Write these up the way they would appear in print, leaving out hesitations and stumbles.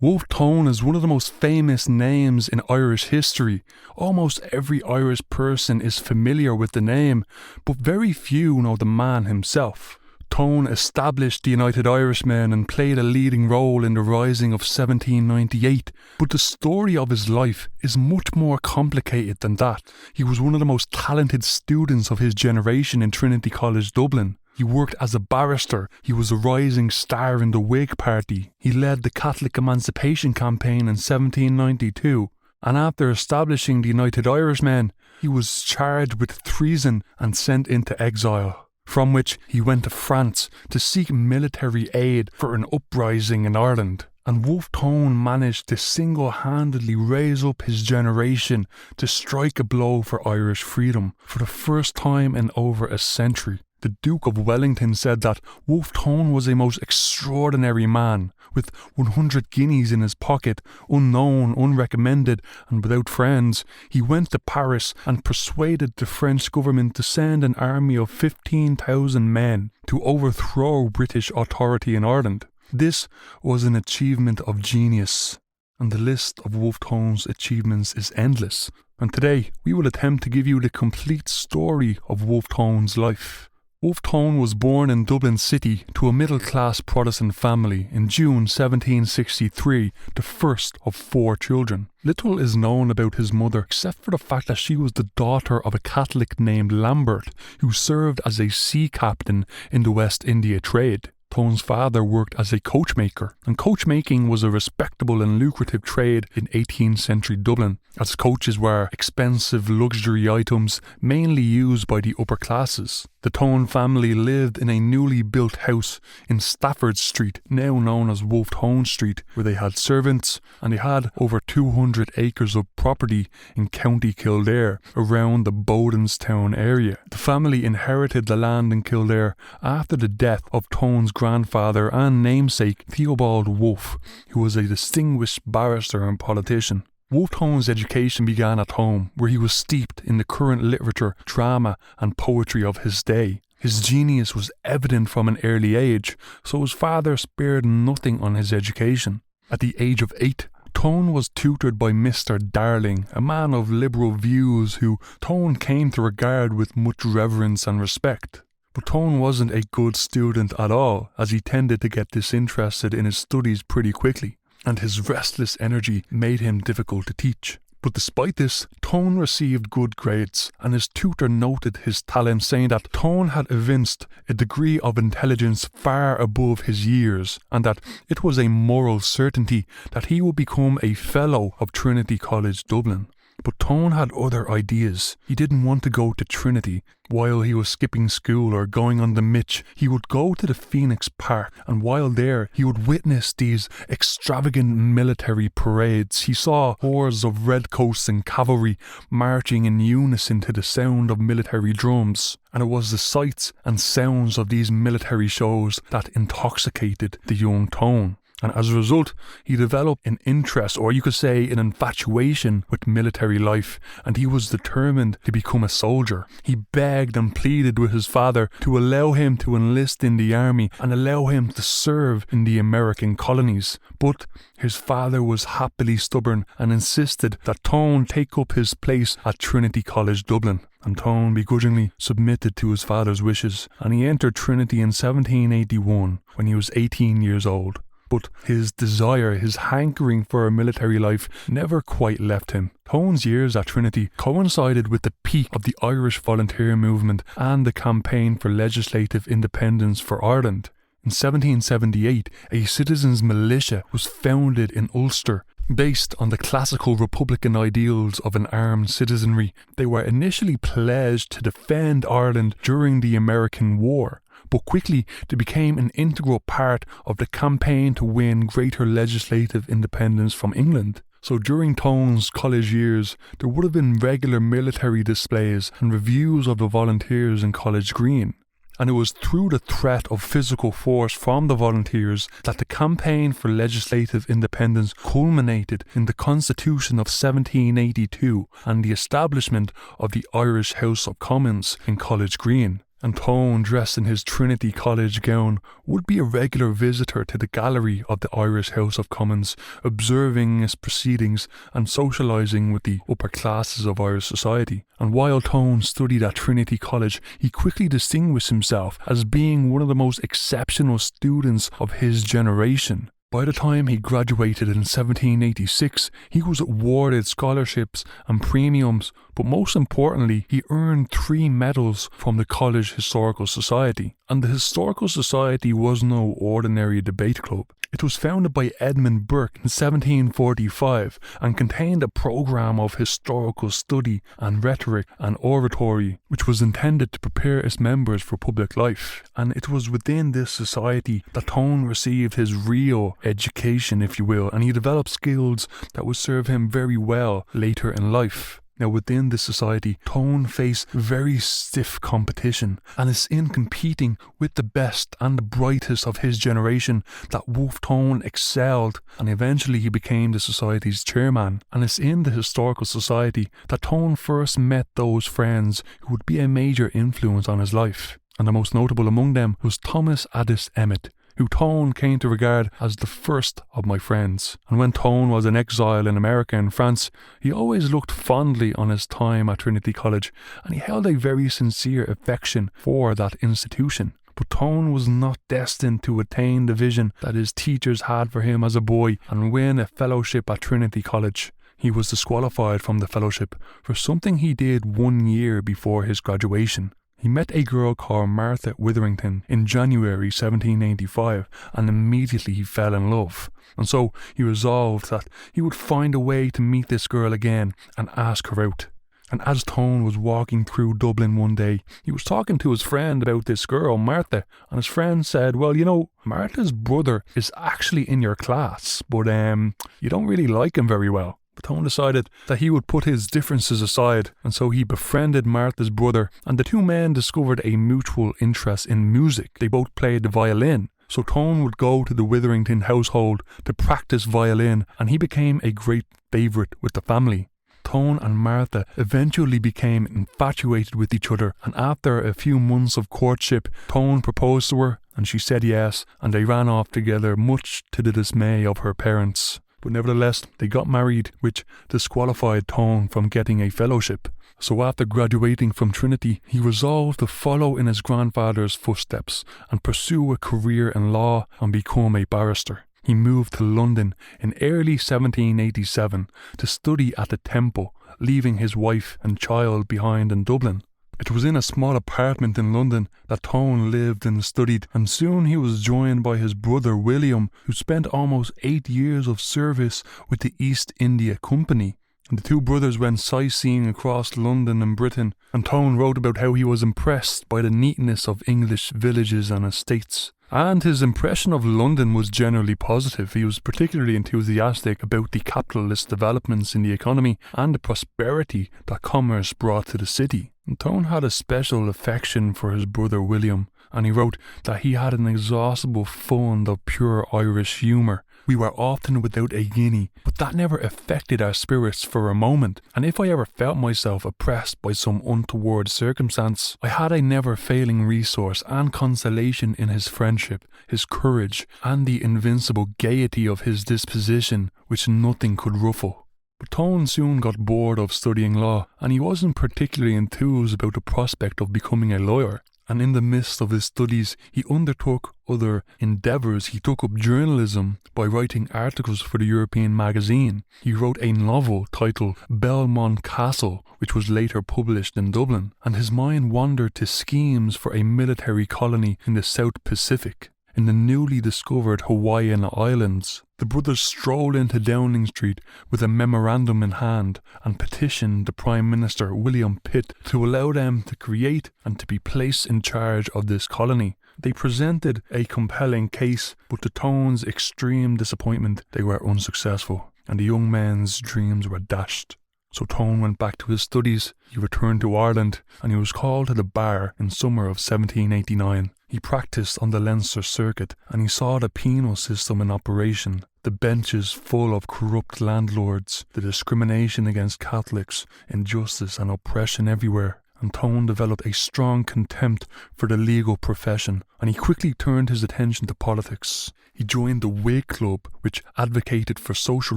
Wolfe Tone is one of the most famous names in Irish history. Almost every Irish person is familiar with the name, but very few know the man himself. Tone established the United Irishmen and played a leading role in the Rising of 1798, but the story of his life is much more complicated than that. He was one of the most talented students of his generation in Trinity College Dublin. He worked as a barrister, he was a rising star in the Whig Party, he led the Catholic Emancipation Campaign in 1792, and after establishing the United Irishmen, he was charged with treason and sent into exile, from which he went to France to seek military aid for an uprising in Ireland. And Wolfe Tone managed to single-handedly raise up his generation to strike a blow for Irish freedom for the first time in over a century. The Duke of Wellington said that Wolfe Tone was a most extraordinary man, with 100 guineas in his pocket, unknown, unrecommended, and without friends. He went to Paris and persuaded the French government to send an army of 15,000 men to overthrow British authority in Ireland. This was an achievement of genius, and the list of Wolfe Tone's achievements is endless. And today, we will attempt to give you the complete story of Wolfe Tone's life. Wolfe Tone was born in Dublin City to a middle-class Protestant family in June 1763, the first of 4 children. Little is known about his mother except for the fact that she was the daughter of a Catholic named Lambert, who served as a sea captain in the West India trade. Tone's father worked as a coachmaker, and coachmaking was a respectable and lucrative trade in 18th century Dublin, as coaches were expensive luxury items mainly used by the upper classes. The Tone family lived in a newly built house in Stafford Street, now known as Wolfe Tone Street, where they had servants, and they had over 200 acres of property in County Kildare around the Bodenstown area. The family inherited the land in Kildare after the death of Tone's grandfather and namesake Theobald Wolfe, who was a distinguished barrister and politician. Wolfe Tone's education began at home, where he was steeped in the current literature, drama and poetry of his day. His genius was evident from an early age, so his father spared nothing on his education. At the age of 8, Tone was tutored by Mr. Darling, a man of liberal views who Tone came to regard with much reverence and respect. But Tone wasn't a good student at all, as he tended to get disinterested in his studies pretty quickly, and his restless energy made him difficult to teach. But despite this, Tone received good grades, and his tutor noted his talent, saying that Tone had evinced a degree of intelligence far above his years, and that it was a moral certainty that he would become a Fellow of Trinity College Dublin. But Tone had other ideas. He didn't want to go to Trinity. While he was skipping school or going on the Mitch, he would go to the Phoenix Park, and while there, he would witness these extravagant military parades. He saw hordes of redcoats and cavalry marching in unison to the sound of military drums, and it was the sights and sounds of these military shows that intoxicated the young Tone. And as a result, he developed an interest, or you could say an infatuation with military life, and he was determined to become a soldier. He begged and pleaded with his father to allow him to enlist in the army and allow him to serve in the American colonies. But his father was happily stubborn and insisted that Tone take up his place at Trinity College Dublin. And Tone begrudgingly submitted to his father's wishes, and he entered Trinity in 1781 when he was 18 years old. But his desire, his hankering for a military life never quite left him. Tone's years at Trinity coincided with the peak of the Irish volunteer movement and the campaign for legislative independence for Ireland. In 1778, a citizens' militia was founded in Ulster. Based on the classical republican ideals of an armed citizenry, they were initially pledged to defend Ireland during the American War, but quickly they became an integral part of the campaign to win greater legislative independence from England. So during Tone's college years, there would have been regular military displays and reviews of the volunteers in College Green. And it was through the threat of physical force from the volunteers that the campaign for legislative independence culminated in the Constitution of 1782 and the establishment of the Irish House of Commons in College Green. and Tone, dressed in his Trinity College gown, would be a regular visitor to the gallery of the Irish House of Commons, observing its proceedings and socialising with the upper classes of Irish society. And while Tone studied at Trinity College, he quickly distinguished himself as being one of the most exceptional students of his generation. By the time he graduated in 1786, he was awarded scholarships and premiums, but most importantly, he earned 3 medals from the College Historical Society. And the Historical Society was no ordinary debate club. It was founded by Edmund Burke in 1745 and contained a programme of historical study and rhetoric and oratory, which was intended to prepare its members for public life. And it was within this society that Tone received his real education, if you will, and he developed skills that would serve him very well later in life. Now, within this society, Tone faced very stiff competition, and it's in competing with the best and the brightest of his generation that Wolfe Tone excelled, and eventually he became the society's chairman. And it's in the Historical Society that Tone first met those friends who would be a major influence on his life. And the most notable among them was Thomas Addis Emmet, who Tone came to regard as the first of my friends. And when Tone was in exile in America and France, he always looked fondly on his time at Trinity College, and he held a very sincere affection for that institution. But Tone was not destined to attain the vision that his teachers had for him as a boy and win a fellowship at Trinity College. He was disqualified from the fellowship for something he did 1 year before his graduation. He met a girl called Martha Witherington in January 1785, and immediately he fell in love. And so he resolved that he would find a way to meet this girl again and ask her out. And as Tone was walking through Dublin one day, he was talking to his friend about this girl, Martha, and his friend said, well, you know, Martha's brother is actually in your class, but you don't really like him very well. Tone decided that he would put his differences aside, and so he befriended Martha's brother, and the two men discovered a mutual interest in music. They both played the violin, so Tone would go to the Witherington household to practice violin, and he became a great favourite with the family. Tone and Martha eventually became infatuated with each other, and after a few months of courtship, Tone proposed to her, and she said yes, and they ran off together, much to the dismay of her parents. But nevertheless, they got married, which disqualified Tone from getting a fellowship. So after graduating from Trinity, he resolved to follow in his grandfather's footsteps and pursue a career in law and become a barrister. He moved to London in early 1787 to study at the Temple, leaving his wife and child behind in Dublin. It was in a small apartment in London that Tone lived and studied, and soon he was joined by his brother William, who spent almost 8 years of service with the East India Company. And the two brothers went sightseeing across London and Britain, and Tone wrote about how he was impressed by the neatness of English villages and estates. And his impression of London was generally positive. He was particularly enthusiastic about the capitalist developments in the economy and the prosperity that commerce brought to the city. And Tone had a special affection for his brother William, and he wrote that he had an inexhaustible fund of pure Irish humour. We were often without a guinea, but that never affected our spirits for a moment, and if I ever felt myself oppressed by some untoward circumstance, I had a never-failing resource and consolation in his friendship, his courage, and the invincible gaiety of his disposition, which nothing could ruffle. But Tone soon got bored of studying law, and he wasn't particularly enthused about the prospect of becoming a lawyer. And in the midst of his studies, he undertook other endeavours. He took up journalism by writing articles for the European magazine. He wrote a novel titled Belmont Castle, which was later published in Dublin, and his mind wandered to schemes for a military colony in the South Pacific, in the newly discovered Hawaiian Islands. The brothers strolled into Downing Street with a memorandum in hand and petitioned the Prime Minister William Pitt to allow them to create and to be placed in charge of this colony. They presented a compelling case, but to Tone's extreme disappointment, they were unsuccessful, and the young man's dreams were dashed. So Tone went back to his studies, he returned to Ireland, and he was called to the bar in summer of 1789. He practised on the Leinster Circuit, and he saw the penal system in operation, the benches full of corrupt landlords, the discrimination against Catholics, injustice and oppression everywhere. and Tone developed a strong contempt for the legal profession, and he quickly turned his attention to politics. He joined the Whig Club, which advocated for social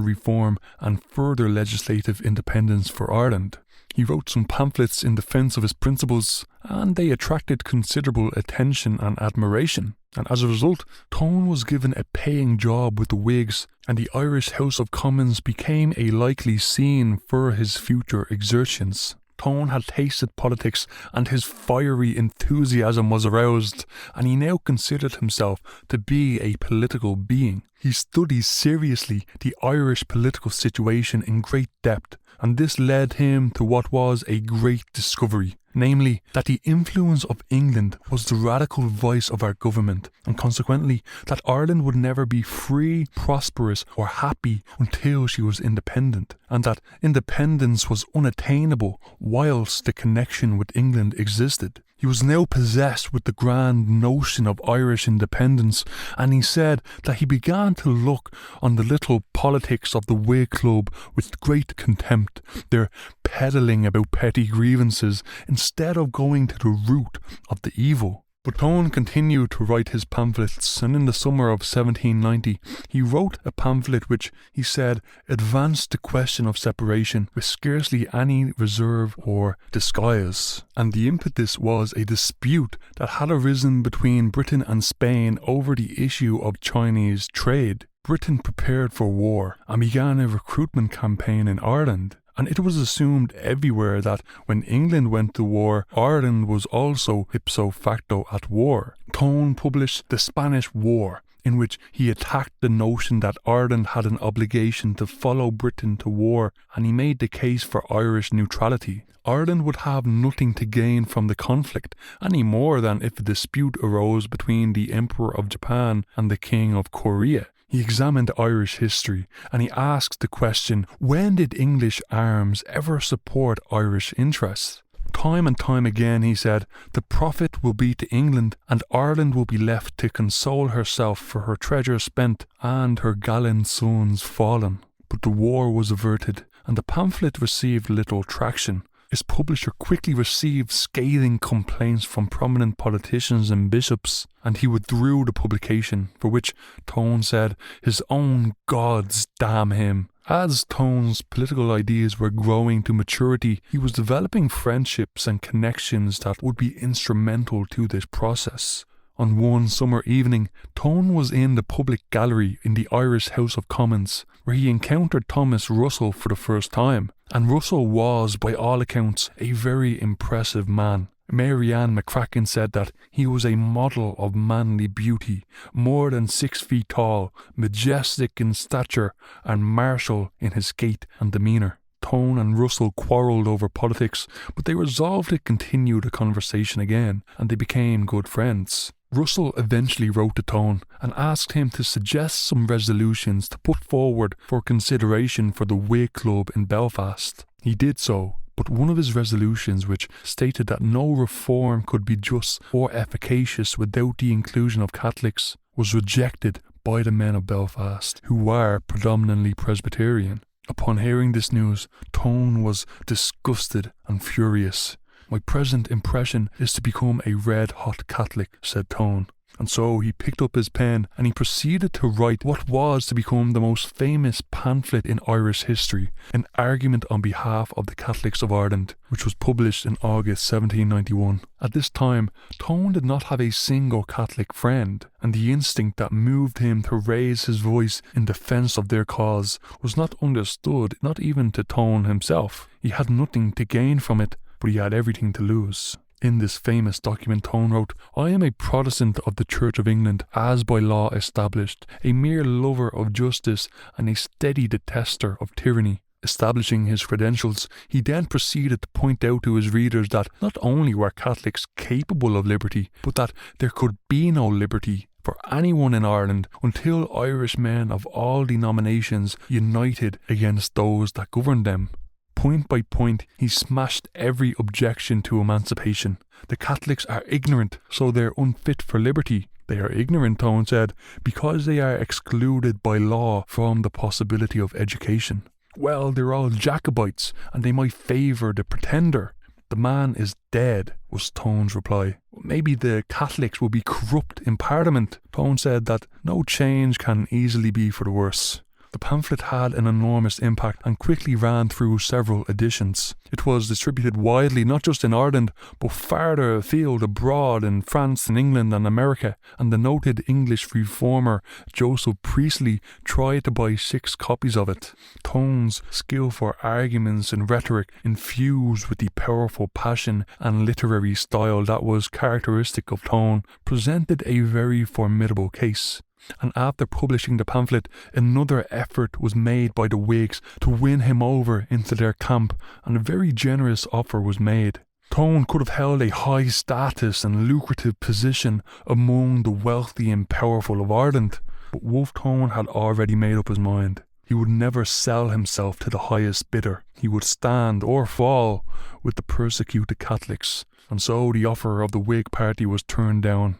reform and further legislative independence for Ireland. He wrote some pamphlets in defence of his principles, and they attracted considerable attention and admiration. And as a result, Tone was given a paying job with the Whigs, and the Irish House of Commons became a likely scene for his future exertions. Tone had tasted politics, and his fiery enthusiasm was aroused, and he now considered himself to be a political being. He studied seriously the Irish political situation in great depth, and this led him to what was a great discovery, namely that the influence of England was the radical vice of our government, and consequently that Ireland would never be free, prosperous or happy until she was independent, and that independence was unattainable whilst the connection with England existed. He was now possessed with the grand notion of Irish independence, and he said that he began to look on the little politics of the Whig Club with great contempt, their peddling about petty grievances instead of going to the root of the evil. But Tone continued to write his pamphlets, and in the summer of 1790 he wrote a pamphlet which, he said, advanced the question of separation with scarcely any reserve or disguise. And the impetus was a dispute that had arisen between Britain and Spain over the issue of Chinese trade. Britain prepared for war and began a recruitment campaign in Ireland. And it was assumed everywhere that when England went to war, Ireland was also ipso facto at war. Tone published The Spanish War, in which he attacked the notion that Ireland had an obligation to follow Britain to war, and he made the case for Irish neutrality. Ireland would have nothing to gain from the conflict, any more than if a dispute arose between the Emperor of Japan and the King of Korea. He examined Irish history, and he asked the question, when did English arms ever support Irish interests? Time and time again he said, the profit will be to England, and Ireland will be left to console herself for her treasure spent and her gallant sons fallen. But the war was averted, and the pamphlet received little traction. Its publisher quickly received scathing complaints from prominent politicians and bishops, and he withdrew the publication, for which Tone said, his own gods damn him. As Tone's political ideas were growing to maturity, he was developing friendships and connections that would be instrumental to this process. On one summer evening, Tone was in the public gallery in the Irish House of Commons, where he encountered Thomas Russell for the first time. And Russell was, by all accounts, a very impressive man. Mary Ann McCracken said that he was a model of manly beauty, more than 6 feet tall, majestic in stature, and martial in his gait and demeanour. Tone and Russell quarrelled over politics, but they resolved to continue the conversation again, and they became good friends. Russell eventually wrote to Tone and asked him to suggest some resolutions to put forward for consideration for the Whig Club in Belfast. He did so, but one of his resolutions, which stated that no reform could be just or efficacious without the inclusion of Catholics, was rejected by the men of Belfast, who were predominantly Presbyterian. Upon hearing this news, Tone was disgusted and furious. My present impression is to become a red-hot Catholic, said Tone. And so he picked up his pen and he proceeded to write what was to become the most famous pamphlet in Irish history, an argument on behalf of the Catholics of Ireland, which was published in August 1791. At this time, Tone did not have a single Catholic friend, and the instinct that moved him to raise his voice in defence of their cause was not understood, not even to Tone himself. He had nothing to gain from it, but he had everything to lose. In this famous document, Tone wrote, I am a Protestant of the Church of England, as by law established, a mere lover of justice and a steady detester of tyranny. Establishing his credentials, he then proceeded to point out to his readers that not only were Catholics capable of liberty, but that there could be no liberty for anyone in Ireland until Irish men of all denominations united against those that governed them. Point by point, he smashed every objection to emancipation. The Catholics are ignorant, so they're unfit for liberty. They are ignorant, Tone said, because they are excluded by law from the possibility of education. Well, they're all Jacobites, and they might favour the pretender. "The man is dead," was Tone's reply. "Maybe the Catholics will be corrupt in Parliament." Tone said that no change can easily be for the worse. The pamphlet had an enormous impact and quickly ran through several editions. It was distributed widely, not just in Ireland, but farther afield abroad in France and England and America, and the noted English reformer Joseph Priestley tried to buy 6 copies of it. Tone's skillful arguments and rhetoric, infused with the powerful passion and literary style that was characteristic of Tone, presented a very formidable case. And after publishing the pamphlet, another effort was made by the Whigs to win him over into their camp, and a very generous offer was made. Tone could have held a high status and lucrative position among the wealthy and powerful of Ireland, but Wolfe Tone had already made up his mind. He would never sell himself to the highest bidder. He would stand or fall with the persecuted Catholics, and so the offer of the Whig party was turned down.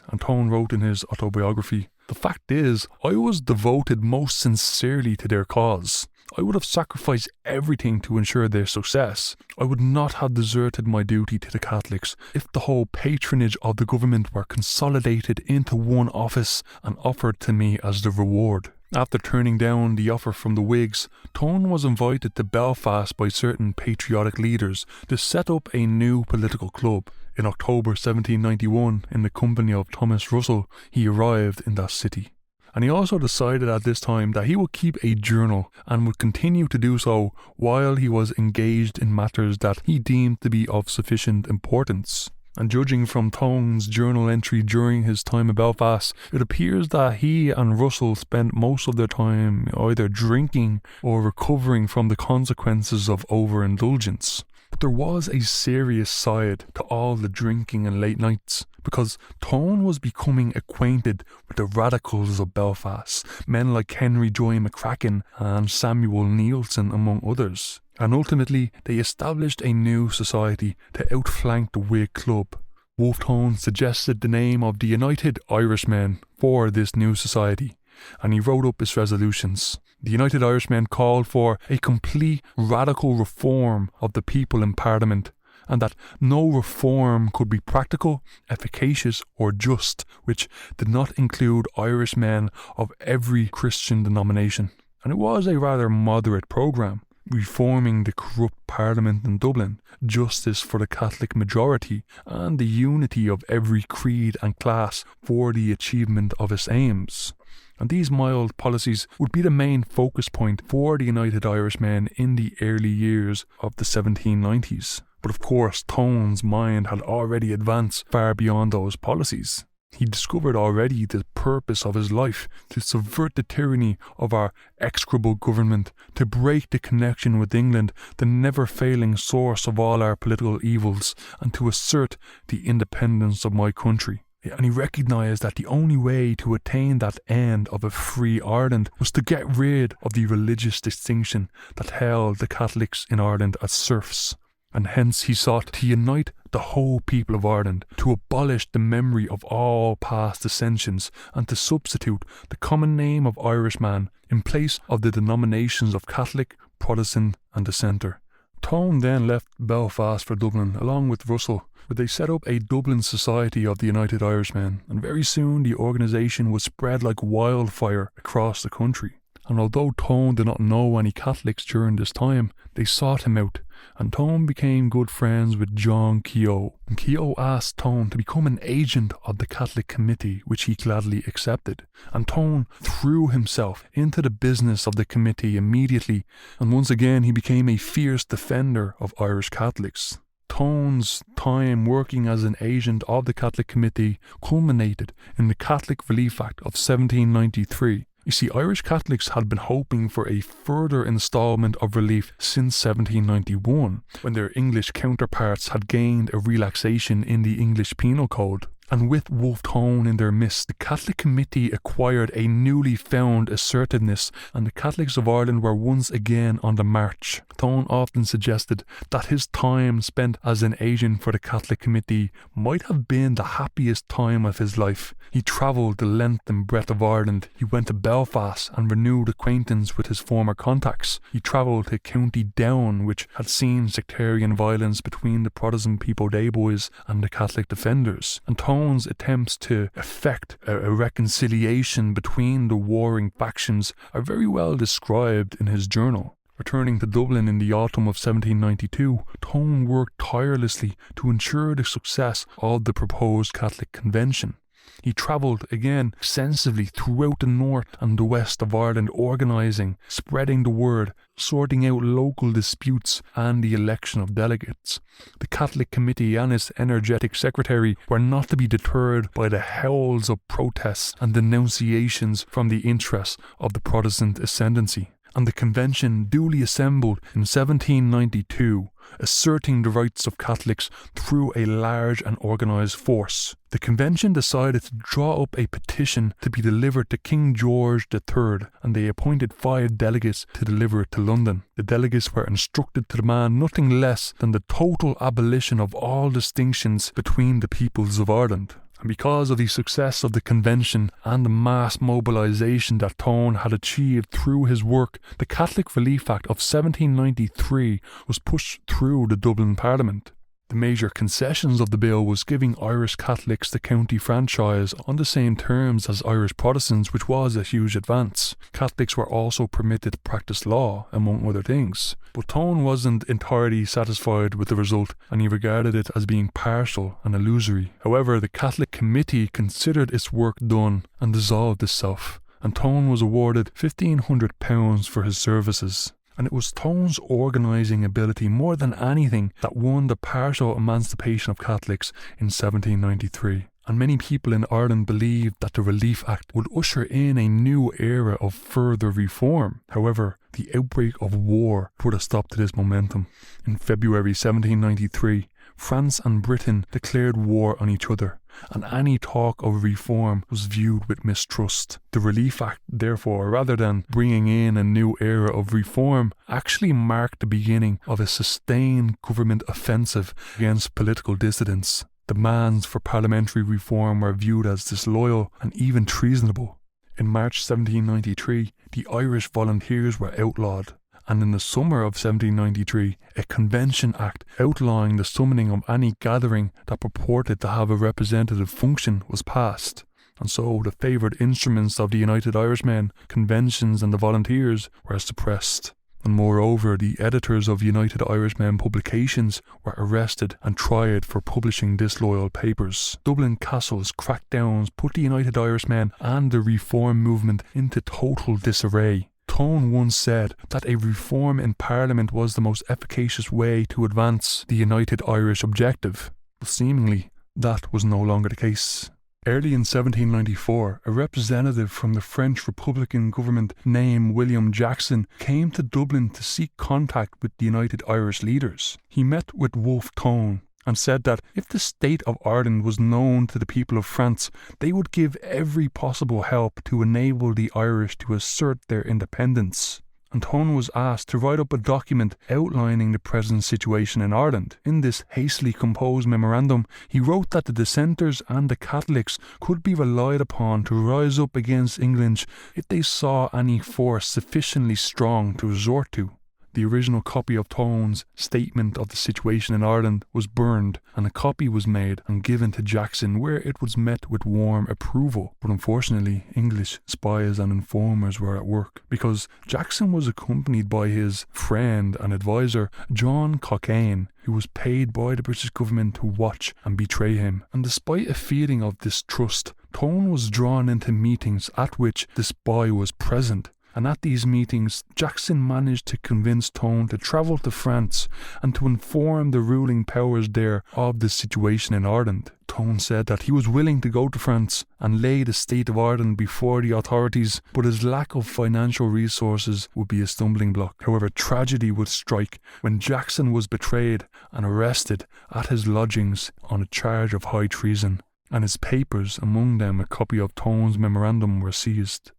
And Tone wrote in his autobiography, "The fact is, I was devoted most sincerely to their cause. I would have sacrificed everything to ensure their success. I would not have deserted my duty to the Catholics if the whole patronage of the government were consolidated into one office and offered to me as the reward." After turning down the offer from the Whigs, Tone was invited to Belfast by certain patriotic leaders to set up a new political club. In October 1791, in the company of Thomas Russell, he arrived in that city. And he also decided at this time that he would keep a journal and would continue to do so while he was engaged in matters that he deemed to be of sufficient importance. And judging from Tone's journal entry during his time in Belfast, it appears that he and Russell spent most of their time either drinking or recovering from the consequences of overindulgence. But there was a serious side to all the drinking and late nights, because Tone was becoming acquainted with the radicals of Belfast, men like Henry Joy McCracken and Samuel Neilson among others. And ultimately they established a new society to outflank the Whig club. Wolfe Tone suggested the name of the United Irishmen for this new society, and he wrote up its resolutions. The United Irishmen called for a complete radical reform of the people in Parliament, and that no reform could be practical, efficacious or just which did not include Irishmen of every Christian denomination. And it was a rather moderate programme: reforming the corrupt Parliament in Dublin, justice for the Catholic majority, and the unity of every creed and class for the achievement of its aims. And these mild policies would be the main focus point for the United Irishmen in the early years of the 1790s. But of course, Tone's mind had already advanced far beyond those policies. He discovered already the purpose of his life: to subvert the tyranny of our execrable government, to break the connection with England, the never-failing source of all our political evils, and to assert the independence of my country. And he recognised that the only way to attain that end of a free Ireland was to get rid of the religious distinction that held the Catholics in Ireland as serfs. And hence he sought to unite the whole people of Ireland, to abolish the memory of all past dissensions, and to substitute the common name of Irishman in place of the denominations of Catholic, Protestant and Dissenter. Tone then left Belfast for Dublin along with Russell, where they set up a Dublin Society of the United Irishmen, and very soon the organisation would spread like wildfire across the country. And although Tone did not know any Catholics during this time, they sought him out, and Tone became good friends with John Keogh. And Keogh asked Tone to become an agent of the Catholic Committee, which he gladly accepted. And Tone threw himself into the business of the committee immediately, and once again he became a fierce defender of Irish Catholics. Tone's time working as an agent of the Catholic Committee culminated in the Catholic Relief Act of 1793. You see, Irish Catholics had been hoping for a further instalment of relief since 1791, when their English counterparts had gained a relaxation in the English Penal Code. And with Wolfe Tone in their midst, the Catholic Committee acquired a newly found assertiveness, and the Catholics of Ireland were once again on the march. Tone often suggested that his time spent as an agent for the Catholic Committee might have been the happiest time of his life. He travelled the length and breadth of Ireland. He went to Belfast and renewed acquaintance with his former contacts. He travelled to County Down, which had seen sectarian violence between the Protestant People Day Boys and the Catholic Defenders. And Tone's attempts to effect a reconciliation between the warring factions are very well described in his journal. Returning to Dublin in the autumn of 1792, Tone worked tirelessly to ensure the success of the proposed Catholic Convention. He travelled again extensively throughout the north and the west of Ireland, organising, spreading the word, sorting out local disputes and the election of delegates. The Catholic Committee and its energetic secretary were not to be deterred by the howls of protests and denunciations from the interests of the Protestant ascendancy. And the convention duly assembled in 1792, asserting the rights of Catholics through a large and organised force. The convention decided to draw up a petition to be delivered to King George III, and they appointed 5 delegates to deliver it to London. The delegates were instructed to demand nothing less than the total abolition of all distinctions between the peoples of Ireland. And because of the success of the convention and the mass mobilisation that Tone had achieved through his work, the Catholic Relief Act of 1793 was pushed through the Dublin Parliament. The major concessions of the bill was giving Irish Catholics the county franchise on the same terms as Irish Protestants, which was a huge advance. Catholics were also permitted to practice law, among other things. But Tone wasn't entirely satisfied with the result, and he regarded it as being partial and illusory. However, the Catholic Committee considered its work done and dissolved itself, and Tone was awarded £1,500 for his services. And it was Tone's organising ability more than anything that won the partial emancipation of Catholics in 1793. And many people in Ireland believed that the Relief Act would usher in a new era of further reform. However, the outbreak of war put a stop to this momentum. In February 1793, France and Britain declared war on each other, and any talk of reform was viewed with mistrust. The Relief Act, therefore, rather than bringing in a new era of reform, actually marked the beginning of a sustained government offensive against political dissidents. Demands for parliamentary reform were viewed as disloyal and even treasonable. In March 1793, the Irish Volunteers were outlawed, and in the summer of 1793, a Convention Act outlawing the summoning of any gathering that purported to have a representative function was passed. And so the favoured instruments of the United Irishmen, conventions and the Volunteers were suppressed. And moreover, the editors of United Irishmen publications were arrested and tried for publishing disloyal papers. Dublin Castle's crackdowns put the United Irishmen and the reform movement into total disarray. Tone once said that a reform in Parliament was the most efficacious way to advance the United Irish objective, but seemingly that was no longer the case. Early in 1794, a representative from the French Republican government named William Jackson came to Dublin to seek contact with the United Irish leaders. He met with Wolfe Tone and said that if the state of Ireland was known to the people of France, they would give every possible help to enable the Irish to assert their independence. And Tone was asked to write up a document outlining the present situation in Ireland. In this hastily composed memorandum, he wrote that the dissenters and the Catholics could be relied upon to rise up against England if they saw any force sufficiently strong to resort to. The original copy of Tone's statement of the situation in Ireland was burned, and a copy was made and given to Jackson, where it was met with warm approval. But unfortunately, English spies and informers were at work, because Jackson was accompanied by his friend and advisor, John Cockayne, who was paid by the British government to watch and betray him. And despite a feeling of distrust, Tone was drawn into meetings at which the spy was present. And at these meetings, Jackson managed to convince Tone to travel to France and to inform the ruling powers there of the situation in Ireland. Tone said that he was willing to go to France and lay the state of Ireland before the authorities, but his lack of financial resources would be a stumbling block. However, tragedy would strike when Jackson was betrayed and arrested at his lodgings on a charge of high treason. and his papers, among them a copy of Tone's memorandum, were seized.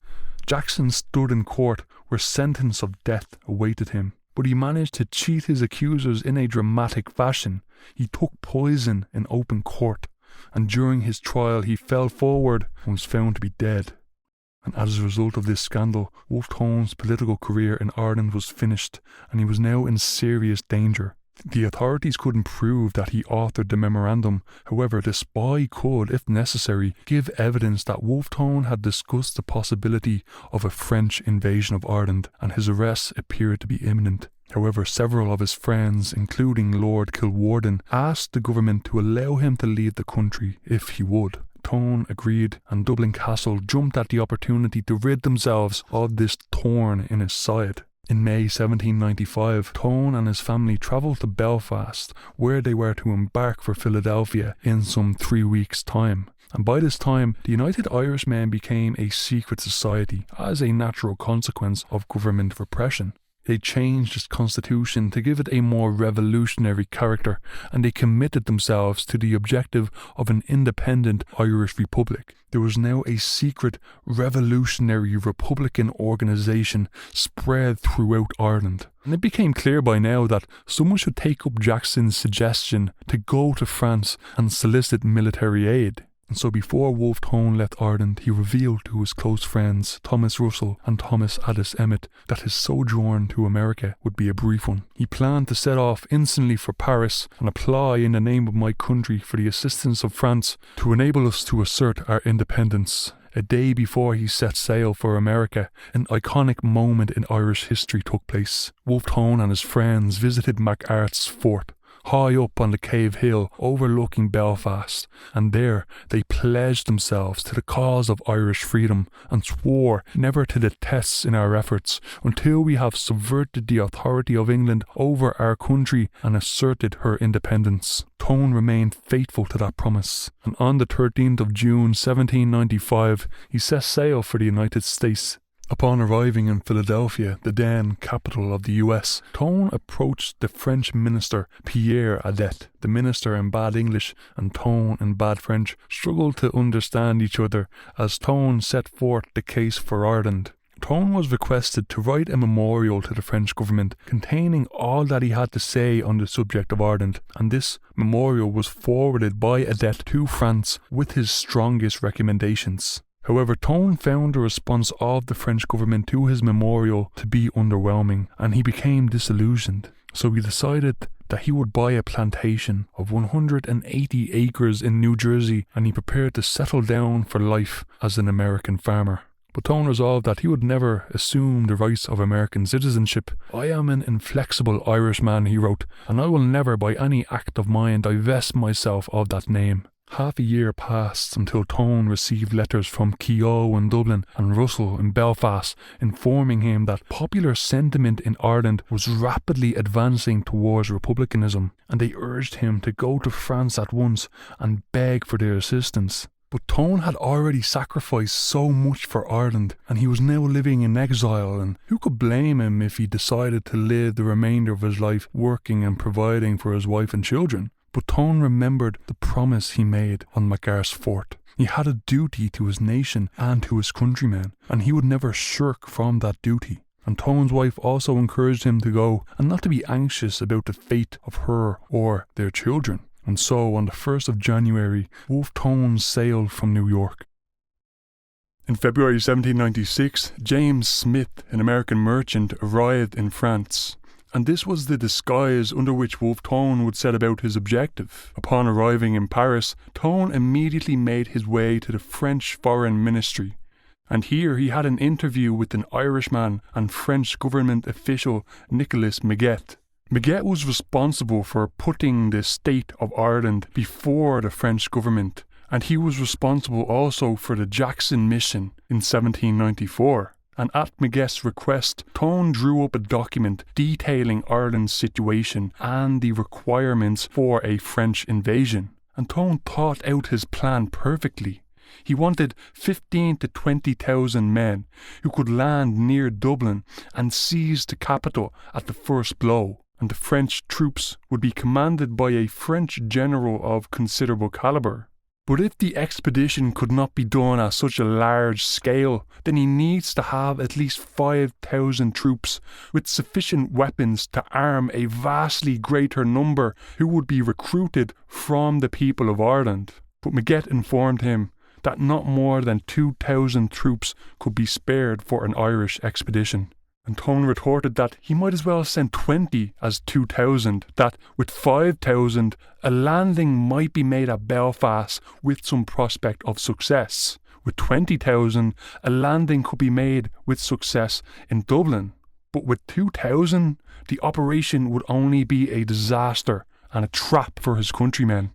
Jackson stood in court where sentence of death awaited him, but he managed to cheat his accusers in a dramatic fashion. He took poison in open court, and during his trial he fell forward and was found to be dead. And as a result of this scandal, Wolfe Tone's political career in Ireland was finished, and he was now in serious danger. The authorities couldn't prove that he authored the memorandum. However, the spy could, if necessary, give evidence that Wolfe Tone had discussed the possibility of a French invasion of Ireland, and his arrest appeared to be imminent. However, several of his friends, including Lord Kilwarden, asked the government to allow him to leave the country if he would. Tone agreed, and Dublin Castle jumped at the opportunity to rid themselves of this thorn in his side. In May 1795, Tone and his family travelled to Belfast, where they were to embark for Philadelphia in some 3 weeks' time. And by this time, the United Irishmen became a secret society as a natural consequence of government repression. They changed its constitution to give it a more revolutionary character, and they committed themselves to the objective of an independent Irish Republic. There was now a secret revolutionary Republican organisation spread throughout Ireland. And it became clear by now that someone should take up Jackson's suggestion to go to France and solicit military aid. And so before Wolfe Tone left Ireland, he revealed to his close friends Thomas Russell and Thomas Addis Emmet that his sojourn to America would be a brief one. He planned to set off instantly for Paris and apply in the name of my country for the assistance of France to enable us to assert our independence. A day before he set sail for America, an iconic moment in Irish history took place. Wolfe Tone and his friends visited MacArth's fort, high up on the Cave Hill overlooking Belfast, and there they pledged themselves to the cause of Irish freedom and swore never to detest in our efforts until we have subverted the authority of England over our country and asserted her independence. Tone remained faithful to that promise, and on the 13th of June 1795 he set sail for the United States. Upon arriving in Philadelphia, the then capital of the US, Tone approached the French minister Pierre Adet. The minister in bad English and Tone in bad French struggled to understand each other as Tone set forth the case for Ireland. Tone was requested to write a memorial to the French government containing all that he had to say on the subject of Ireland, and this memorial was forwarded by Adet to France with his strongest recommendations. However, Tone found the response of the French government to his memorial to be underwhelming, and he became disillusioned. So he decided that he would buy a plantation of 180 acres in New Jersey, and he prepared to settle down for life as an American farmer. But Tone resolved that he would never assume the rights of American citizenship. "I am an inflexible Irishman," he wrote, "and I will never by any act of mine divest myself of that name." Half a year passed until Tone received letters from Keogh in Dublin and Russell in Belfast informing him that popular sentiment in Ireland was rapidly advancing towards republicanism, and they urged him to go to France at once and beg for their assistance. But Tone had already sacrificed so much for Ireland, and he was now living in exile, and who could blame him if he decided to live the remainder of his life working and providing for his wife and children? But Tone remembered the promise he made on MacArth's fort. He had a duty to his nation and to his countrymen, and he would never shirk from that duty. And Tone's wife also encouraged him to go and not to be anxious about the fate of her or their children. And so, on the 1st of January, Wolfe Tone sailed from New York. In February 1796, James Smith, an American merchant, arrived in France. And this was the disguise under which Wolfe Tone would set about his objective. Upon arriving in Paris, Tone immediately made his way to the French Foreign Ministry, and here he had an interview with an Irishman and French government official Nicolas Miguet. Miguet was responsible for putting the state of Ireland before the French government, and he was responsible also for the Jackson mission in 1794. And at Miguet's request, Tone drew up a document detailing Ireland's situation and the requirements for a French invasion. And Tone thought out his plan perfectly. He wanted 15 to 20,000 men who could land near Dublin and seize the capital at the first blow. And the French troops would be commanded by a French general of considerable calibre. But if the expedition could not be done at such a large scale, then he needs to have at least 5,000 troops with sufficient weapons to arm a vastly greater number who would be recruited from the people of Ireland. But Maget informed him that not more than 2,000 troops could be spared for an Irish expedition. And Tone retorted that he might as well send 20 as 2,000, that with 5,000 a landing might be made at Belfast with some prospect of success. With 20,000 a landing could be made with success in Dublin. But with 2,000 the operation would only be a disaster and a trap for his countrymen.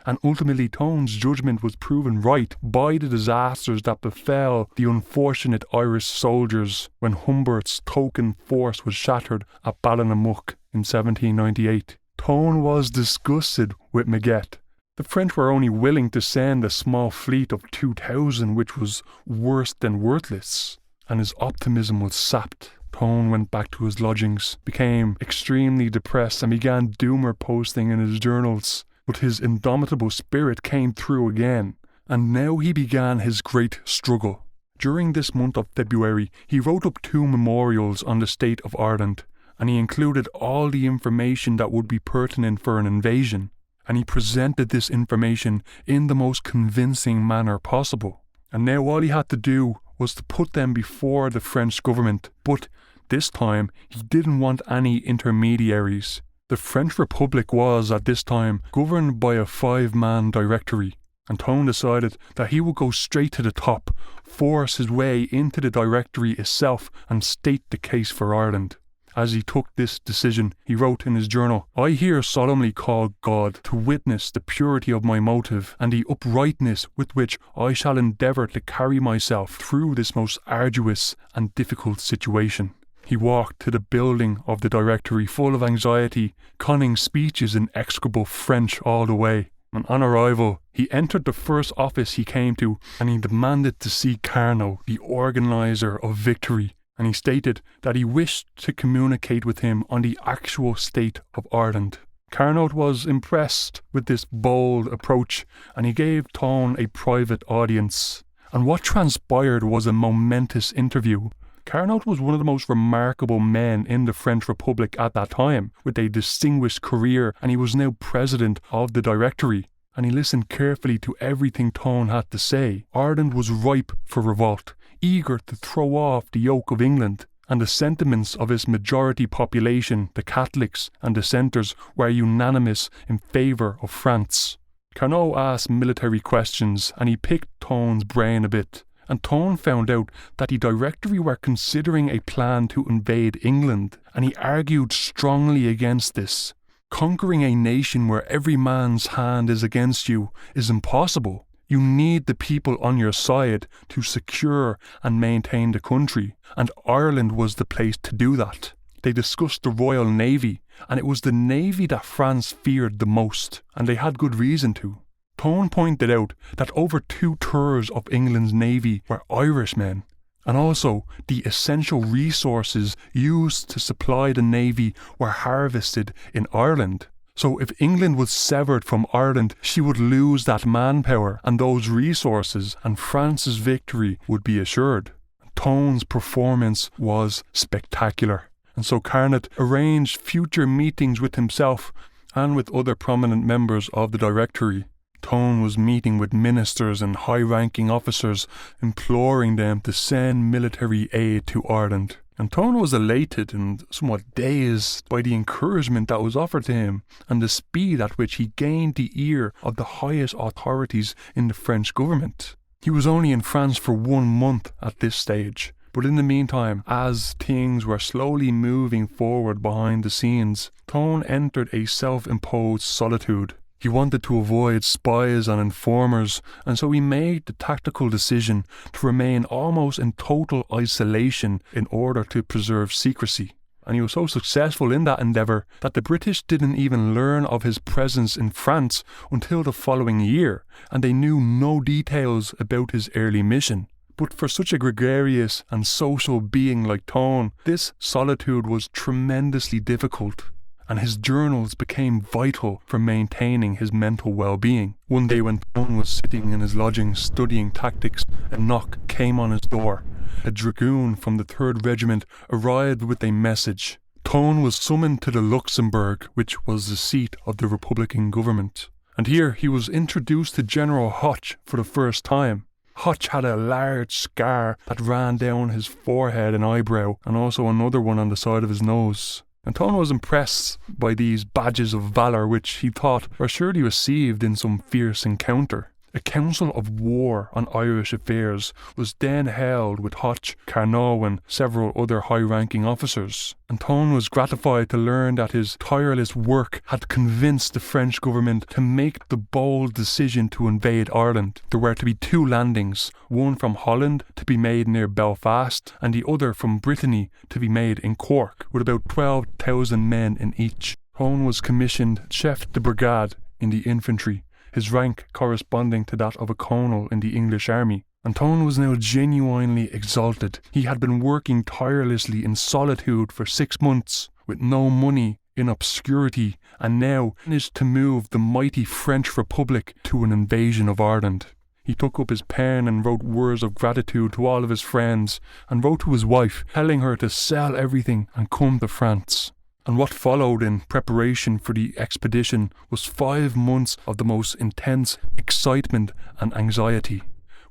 And ultimately Tone's judgment was proven right by the disasters that befell the unfortunate Irish soldiers when Humbert's token force was shattered at Ballinamuck in 1798. Tone was disgusted with Maget. The French were only willing to send a small fleet of 2,000, which was worse than worthless, and his optimism was sapped. Tone went back to his lodgings, became extremely depressed and began doomer posting in his journals. But his indomitable spirit came through again, and now he began his great struggle. During this month of February, he wrote up 2 memorials on the state of Ireland, and he included all the information that would be pertinent for an invasion, and he presented this information in the most convincing manner possible. And now all he had to do was to put them before the French government, but this time he didn't want any intermediaries. The French Republic was, at this time, governed by a 5-man directory, and Tone decided that he would go straight to the top, force his way into the directory itself, and state the case for Ireland. As he took this decision, he wrote in his journal, "I here solemnly call God to witness the purity of my motive and the uprightness with which I shall endeavour to carry myself through this most arduous and difficult situation." He walked to the building of the directory full of anxiety, conning speeches in execrable French all the way. And on arrival, he entered the first office he came to, and he demanded to see Carnot, the organiser of victory, and he stated that he wished to communicate with him on the actual state of Ireland. Carnot was impressed with this bold approach, and he gave Tone a private audience. And what transpired was a momentous interview. Carnot was one of the most remarkable men in the French Republic at that time, with a distinguished career, and he was now president of the directory, and he listened carefully to everything Tone had to say. Ireland was ripe for revolt, eager to throw off the yoke of England, and the sentiments of its majority population, the Catholics and dissenters, were unanimous in favour of France. Carnot asked military questions, and he picked Tone's brain a bit. And Tone found out that the directory were considering a plan to invade England, and he argued strongly against this. Conquering a nation where every man's hand is against you is impossible. You need the people on your side to secure and maintain the country, and Ireland was the place to do that. They discussed the Royal Navy, and it was the navy that France feared the most, and they had good reason to. Tone pointed out that over 2/3 of England's navy were Irishmen, and also the essential resources used to supply the navy were harvested in Ireland. So if England was severed from Ireland, she would lose that manpower and those resources, and France's victory would be assured. Tone's performance was spectacular, and so Carnot arranged future meetings with himself and with other prominent members of the directory. Tone was meeting with ministers and high-ranking officers, imploring them to send military aid to Ireland. And Tone was elated and somewhat dazed by the encouragement that was offered to him and the speed at which he gained the ear of the highest authorities in the French government. He was only in France for 1 month at this stage, but in the meantime, as things were slowly moving forward behind the scenes, Tone entered a self-imposed solitude. He wanted to avoid spies and informers, and so he made the tactical decision to remain almost in total isolation in order to preserve secrecy. And he was so successful in that endeavour that the British didn't even learn of his presence in France until the following year, and they knew no details about his early mission. But for such a gregarious and social being like Tone, this solitude was tremendously difficult. and his journals became vital for maintaining his mental well-being. One day when Tone was sitting in his lodgings studying tactics, a knock came on his door. A dragoon from the 3rd Regiment arrived with a message. Tone was summoned to the Luxembourg, which was the seat of the Republican government. And here he was introduced to General Hoche for the first time. Hoche had a large scar that ran down his forehead and eyebrow, and also another one on the side of his nose. And Tone was impressed by these badges of valour which he thought were surely received in some fierce encounter. A council of war on Irish affairs was then held with Hoche, Carnot and several other high-ranking officers, and Tone was gratified to learn that his tireless work had convinced the French government to make the bold decision to invade Ireland. There were to be 2 landings, one from Holland to be made near Belfast and the other from Brittany to be made in Cork, with about 12,000 men in each. Tone was commissioned chef de brigade in the infantry, his rank corresponding to that of a colonel in the English army. And Tone was now genuinely exalted. He had been working tirelessly in solitude for 6 months, with no money, in obscurity, and now managed to move the mighty French Republic to an invasion of Ireland. He took up his pen and wrote words of gratitude to all of his friends, and wrote to his wife, telling her to sell everything and come to France. And what followed in preparation for the expedition was 5 months of the most intense excitement and anxiety.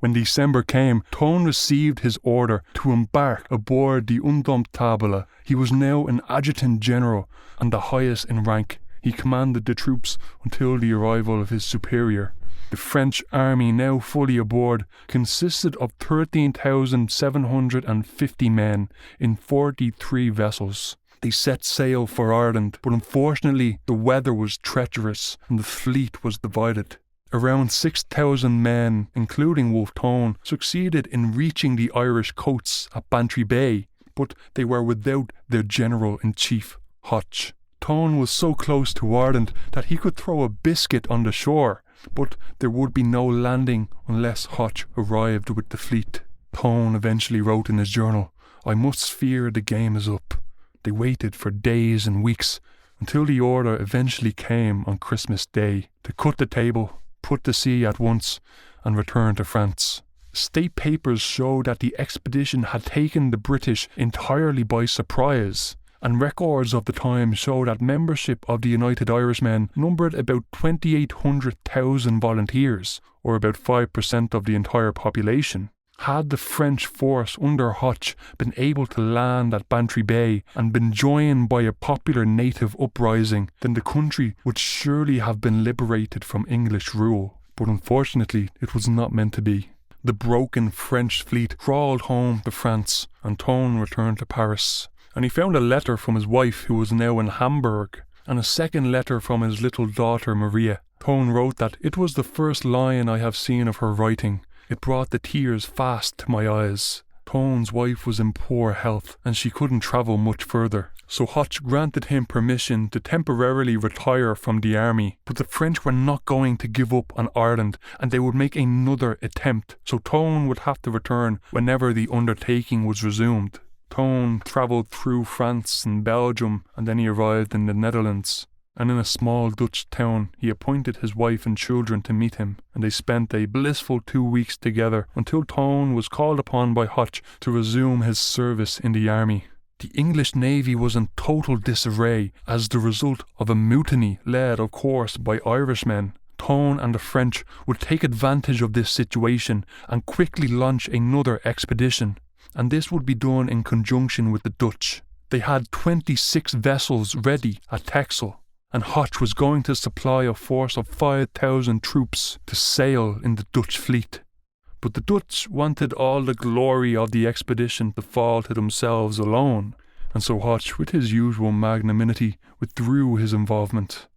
When December came, Tone received his order to embark aboard the Indomptable. He was now an adjutant general and the highest in rank. He commanded the troops until the arrival of his superior. The French army, now fully aboard, consisted of 13,750 men in 43 vessels. They set sail for Ireland, but unfortunately the weather was treacherous and the fleet was divided. Around 6,000 men, including Wolfe Tone, succeeded in reaching the Irish coasts at Bantry Bay, but they were without their general-in-chief, Hoche. Tone was so close to Ireland that he could throw a biscuit on the shore, but there would be no landing unless Hoche arrived with the fleet. Tone eventually wrote in his journal, "I must fear the game is up." They waited for days and weeks until the order eventually came on Christmas Day to cut the table, put to sea at once, and return to France. State papers show that the expedition had taken the British entirely by surprise, and records of the time show that membership of the United Irishmen numbered about 2,800,000 volunteers, or about 5% of the entire population. Had the French force under Hoche been able to land at Bantry Bay and been joined by a popular native uprising, then the country would surely have been liberated from English rule. But unfortunately, it was not meant to be. The broken French fleet crawled home to France, and Tone returned to Paris. And he found a letter from his wife, who was now in Hamburg, and a second letter from his little daughter Maria. Tone wrote that it was the first line I have seen of her writing. It brought the tears fast to my eyes. Tone's wife was in poor health, and she couldn't travel much further. So Hoche granted him permission to temporarily retire from the army, but the French were not going to give up on Ireland, and they would make another attempt, so Tone would have to return whenever the undertaking was resumed. Tone travelled through France and Belgium, and then he arrived in the Netherlands. And in a small Dutch town, he appointed his wife and children to meet him, and they spent a blissful 2 weeks together until Tone was called upon by Hoche to resume his service in the army. The English navy was in total disarray as the result of a mutiny led, of course, by Irishmen. Tone and the French would take advantage of this situation and quickly launch another expedition, and this would be done in conjunction with the Dutch. They had 26 vessels ready at Texel, and Hoche was going to supply a force of 5,000 troops to sail in the Dutch fleet. But the Dutch wanted all the glory of the expedition to fall to themselves alone, and so Hoche, with his usual magnanimity, withdrew his involvement.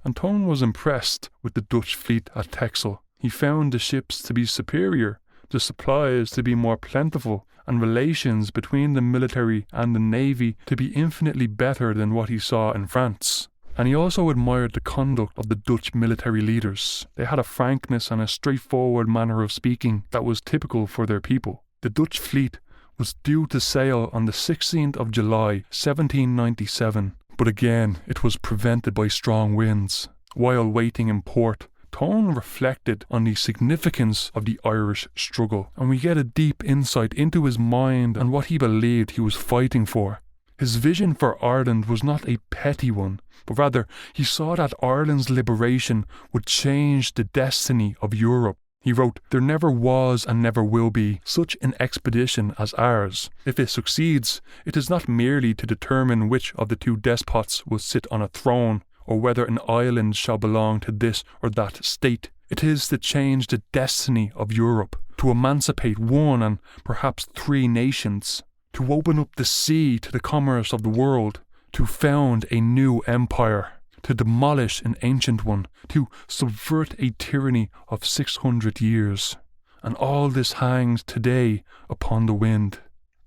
And Tone was impressed with the Dutch fleet at Texel. He found the ships to be superior, the supplies to be more plentiful, and relations between the military and the navy to be infinitely better than what he saw in France. And he also admired the conduct of the Dutch military leaders. They had a frankness and a straightforward manner of speaking that was typical for their people. The Dutch fleet was due to sail on the 16th of July, 1797, But again, it was prevented by strong winds. While waiting in port, Tone reflected on the significance of the Irish struggle, and we get a deep insight into his mind and what he believed he was fighting for. His vision for Ireland was not a petty one, but rather he saw that Ireland's liberation would change the destiny of Europe. He wrote, "There never was and never will be such an expedition as ours. If it succeeds, it is not merely to determine which of the two despots will sit on a throne, or whether an island shall belong to this or that state. It is to change the destiny of Europe, to emancipate one and perhaps 3 nations, to open up the sea to the commerce of the world, to found a new empire, to demolish an ancient one, to subvert a tyranny of 600 years. And all this hangs today upon the wind."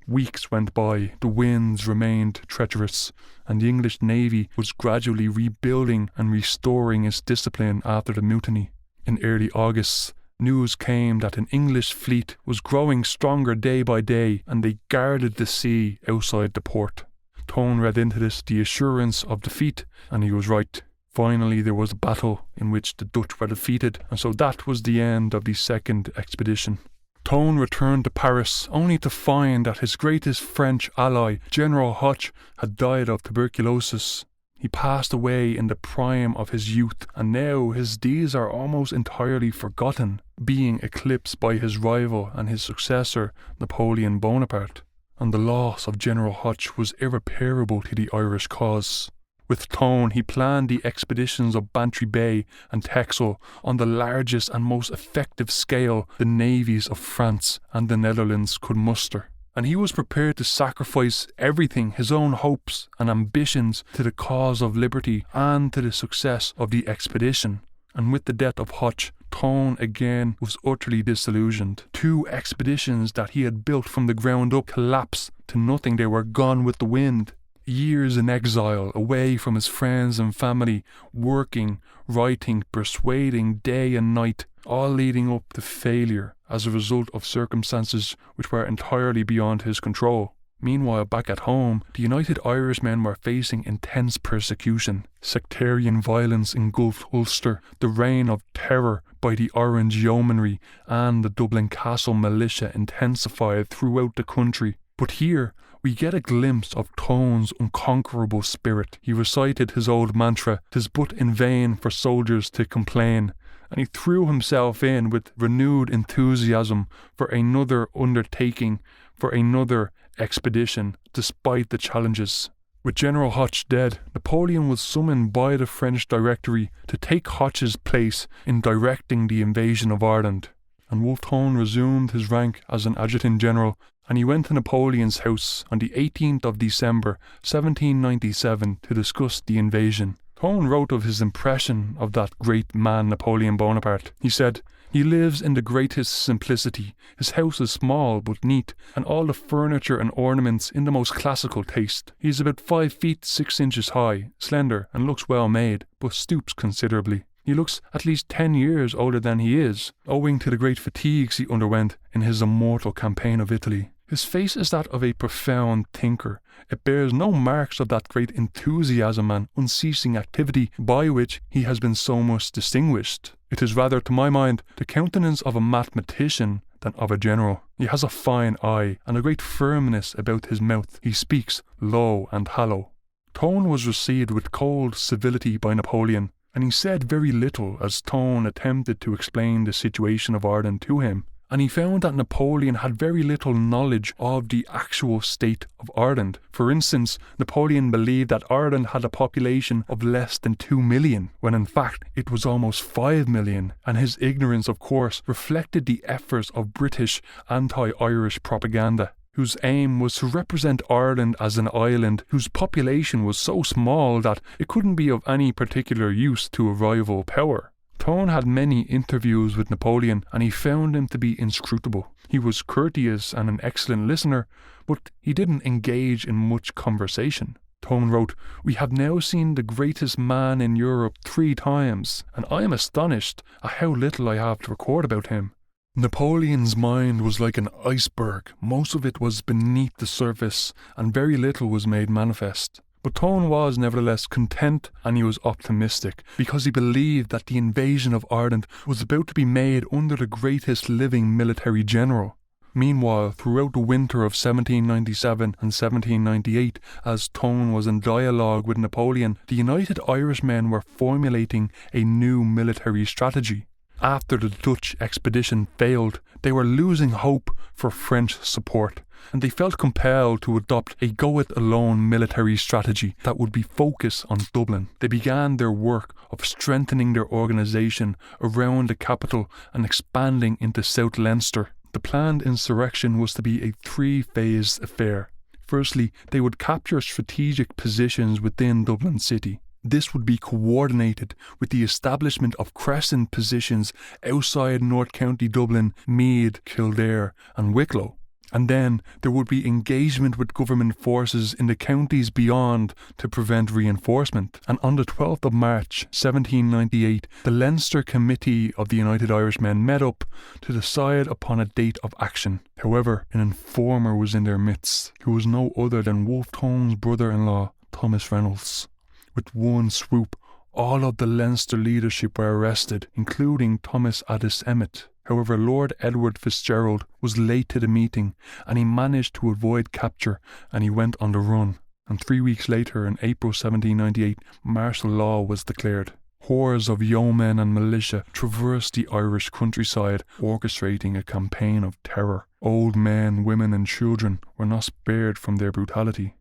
Weeks went by, the winds remained treacherous, and the English navy was gradually rebuilding and restoring its discipline after the mutiny. In early August, news came that an English fleet was growing stronger day by day, and they guarded the sea outside the port. Tone read into this the assurance of defeat, and he was right. Finally, there was a battle in which the Dutch were defeated, and so that was the end of the second expedition. Tone returned to Paris only to find that his greatest French ally, General Hoche, had died of tuberculosis. He passed away in the prime of his youth, and now his deeds are almost entirely forgotten, being eclipsed by his rival and his successor, Napoleon Bonaparte. And the loss of General Hoche was irreparable to the Irish cause. With Tone, he planned the expeditions of Bantry Bay and Texel on the largest and most effective scale the navies of France and the Netherlands could muster. And he was prepared to sacrifice everything, his own hopes and ambitions, to the cause of liberty and to the success of the expedition. And with the death of Hoche, Tone again was utterly disillusioned. 2 expeditions that he had built from the ground up collapsed to nothing. They were gone with the wind. Years in exile, away from his friends and family, working, writing, persuading day and night, all leading up to failure as a result of circumstances which were entirely beyond his control. Meanwhile, back at home, the United Irishmen were facing intense persecution. Sectarian violence engulfed Ulster, the reign of terror by the Orange Yeomanry and the Dublin Castle militia intensified throughout the country. But here, we get a glimpse of Tone's unconquerable spirit. He recited his old mantra, "'Tis but in vain for soldiers to complain," and he threw himself in with renewed enthusiasm for another undertaking, for another expedition, despite the challenges. With General Hoche dead, Napoleon was summoned by the French Directory to take Hoche's place in directing the invasion of Ireland. And Wolfe Tone resumed his rank as an adjutant general, and he went to Napoleon's house on the 18th of December 1797 to discuss the invasion. Tone wrote of his impression of that great man Napoleon Bonaparte. He said, "He lives in the greatest simplicity. His house is small but neat, and all the furniture and ornaments in the most classical taste. He is about 5 feet 6 inches high, slender, and looks well made, but stoops considerably. He looks at least 10 years older than he is, owing to the great fatigues he underwent in his immortal campaign of Italy. His face is that of a profound thinker. It bears no marks of that great enthusiasm and unceasing activity by which he has been so much distinguished. It is rather, to my mind, the countenance of a mathematician than of a general. He has a fine eye and a great firmness about his mouth. He speaks low and hollow." Tone was received with cold civility by Napoleon, and he said very little as Tone attempted to explain the situation of Ireland to him. And he found that Napoleon had very little knowledge of the actual state of Ireland. For instance, Napoleon believed that Ireland had a population of less than 2 million, when in fact it was almost 5 million, and his ignorance, of course, reflected the efforts of British anti-Irish propaganda, whose aim was to represent Ireland as an island whose population was so small that it couldn't be of any particular use to a rival power. Tone had many interviews with Napoleon, and he found him to be inscrutable. He was courteous and an excellent listener, but he didn't engage in much conversation. Tone wrote, "We have now seen the greatest man in Europe 3 times, and I am astonished at how little I have to record about him." Napoleon's mind was like an iceberg. Most of it was beneath the surface, and very little was made manifest. But Tone was nevertheless content, and he was optimistic because he believed that the invasion of Ireland was about to be made under the greatest living military general. Meanwhile, throughout the winter of 1797 and 1798, as Tone was in dialogue with Napoleon, the United Irishmen were formulating a new military strategy. After the Dutch expedition failed, they were losing hope for French support, and they felt compelled to adopt a go-it-alone military strategy that would be focused on Dublin. They began their work of strengthening their organisation around the capital and expanding into South Leinster. The planned insurrection was to be a three-phased affair. Firstly, they would capture strategic positions within Dublin City. This would be coordinated with the establishment of crescent positions outside North County Dublin, Meath, Kildare and Wicklow. And then there would be engagement with government forces in the counties beyond to prevent reinforcement. And on the 12th of March 1798, the Leinster Committee of the United Irishmen met up to decide upon a date of action. However, an informer was in their midst, who was no other than Wolfe Tone's brother-in-law, Thomas Reynolds. With one swoop, all of the Leinster leadership were arrested, including Thomas Addis Emmet. However, Lord Edward Fitzgerald was late to the meeting, and he managed to avoid capture, and he went on the run. And 3 weeks later, in April 1798, martial law was declared. Hordes of yeomen and militia traversed the Irish countryside, orchestrating a campaign of terror. Old men, women and children were not spared from their brutality.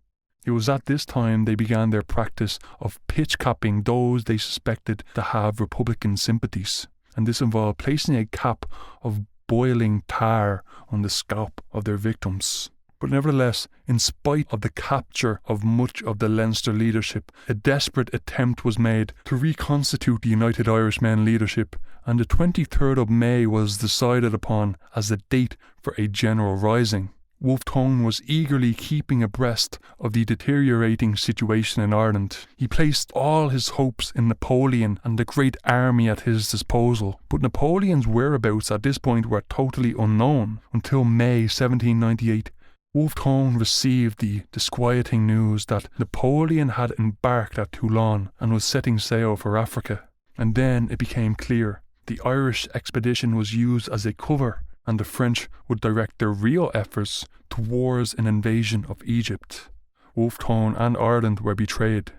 It was at this time they began their practice of pitch-capping those they suspected to have Republican sympathies, and this involved placing a cap of boiling tar on the scalp of their victims. But nevertheless, in spite of the capture of much of the Leinster leadership, a desperate attempt was made to reconstitute the United Irishmen leadership, and the 23rd of May was decided upon as the date for a general rising. Wolfe Tone was eagerly keeping abreast of the deteriorating situation in Ireland. He placed all his hopes in Napoleon and the great army at his disposal, but Napoleon's whereabouts at this point were totally unknown until May 1798. Wolfe Tone received the disquieting news that Napoleon had embarked at Toulon and was setting sail for Africa. And then it became clear the Irish expedition was used as a cover, and the French would direct their real efforts towards an invasion of Egypt. Wolfe Tone and Ireland were betrayed.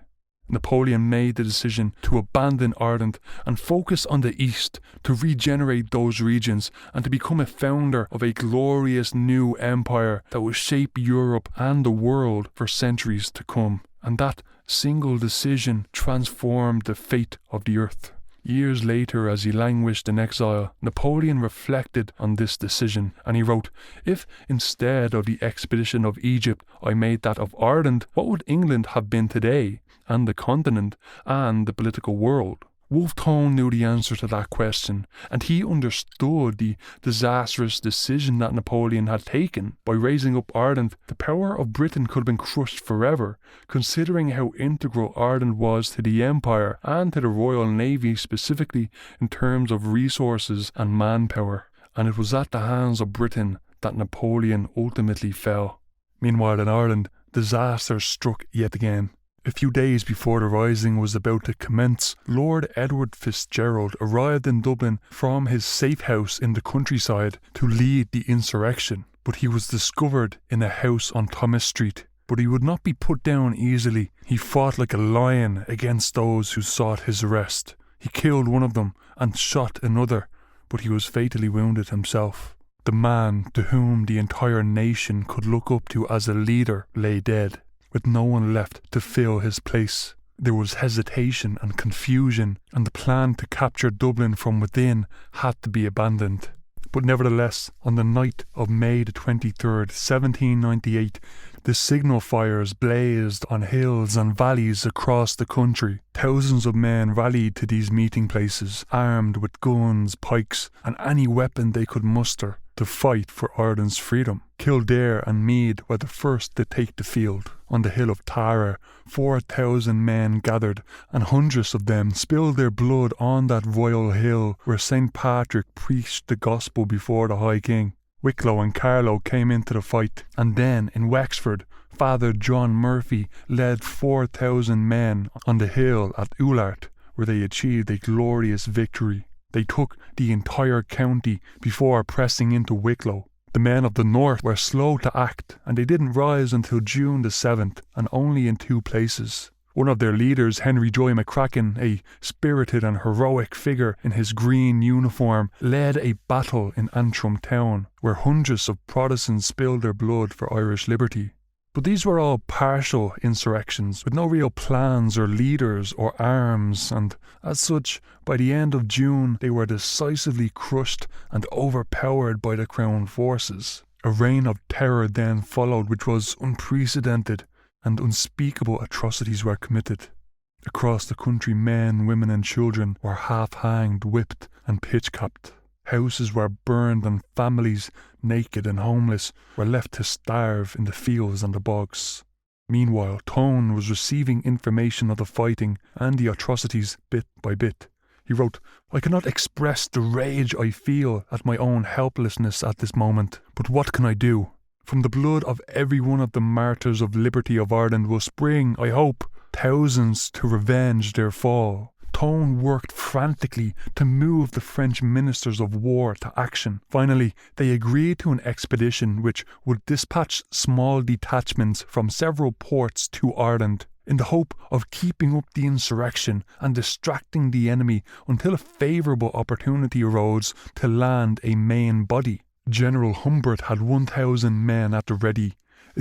Napoleon made the decision to abandon Ireland and focus on the East to regenerate those regions and to become a founder of a glorious new empire that would shape Europe and the world for centuries to come. And that single decision transformed the fate of the earth. Years later, as he languished in exile, Napoleon reflected on this decision, and he wrote, "If instead of the expedition of Egypt I made that of Ireland, what would England have been today, and the continent, and the political world?" Wolfe Tone knew the answer to that question, and he understood the disastrous decision that Napoleon had taken. By raising up Ireland, the power of Britain could have been crushed forever, considering how integral Ireland was to the empire and to the Royal Navy specifically in terms of resources and manpower. And it was at the hands of Britain that Napoleon ultimately fell. Meanwhile in Ireland, disaster struck yet again. A few days before the rising was about to commence, Lord Edward Fitzgerald arrived in Dublin from his safe house in the countryside to lead the insurrection, but he was discovered in a house on Thomas Street. But he would not be put down easily. He fought like a lion against those who sought his arrest. He killed one of them and shot another, but he was fatally wounded himself. The man to whom the entire nation could look up to as a leader lay dead, with no one left to fill his place. There was hesitation and confusion, and the plan to capture Dublin from within had to be abandoned. But nevertheless, on the night of May the 23rd, 1798, the signal fires blazed on hills and valleys across the country. Thousands of men rallied to these meeting places, armed with guns, pikes, and any weapon they could muster to fight for Ireland's freedom. Kildare and Meath were the first to take the field. On the hill of Tara, 4,000 men gathered, and hundreds of them spilled their blood on that royal hill where St. Patrick preached the gospel before the High King. Wicklow and Carlow came into the fight, and then in Wexford, Father John Murphy led 4,000 men on the hill at Ullart, where they achieved a glorious victory. They took the entire county before pressing into Wicklow. The men of the north were slow to act, and they didn't rise until June the 7th, and only in 2 places. One of their leaders, Henry Joy McCracken, a spirited and heroic figure in his green uniform, led a battle in Antrim town, where hundreds of Protestants spilled their blood for Irish liberty. But these were all partial insurrections, with no real plans or leaders or arms, and as such, by the end of June, they were decisively crushed and overpowered by the Crown forces. A reign of terror then followed, which was unprecedented, and unspeakable atrocities were committed. Across the country, men, women and children were half-hanged, whipped and pitch-capped. Houses were burned and families, naked and homeless, were left to starve in the fields and the bogs. Meanwhile, Tone was receiving information of the fighting and the atrocities bit by bit. He wrote, "I cannot express the rage I feel at my own helplessness at this moment, but what can I do? From the blood of every one of the martyrs of liberty of Ireland will spring, I hope, thousands to revenge their fall." Tone worked frantically to move the French ministers of war to action. Finally, they agreed to an expedition which would dispatch small detachments from several ports to Ireland, in the hope of keeping up the insurrection and distracting the enemy until a favourable opportunity arose to land a main body. General Humbert had 1,000 men at the ready,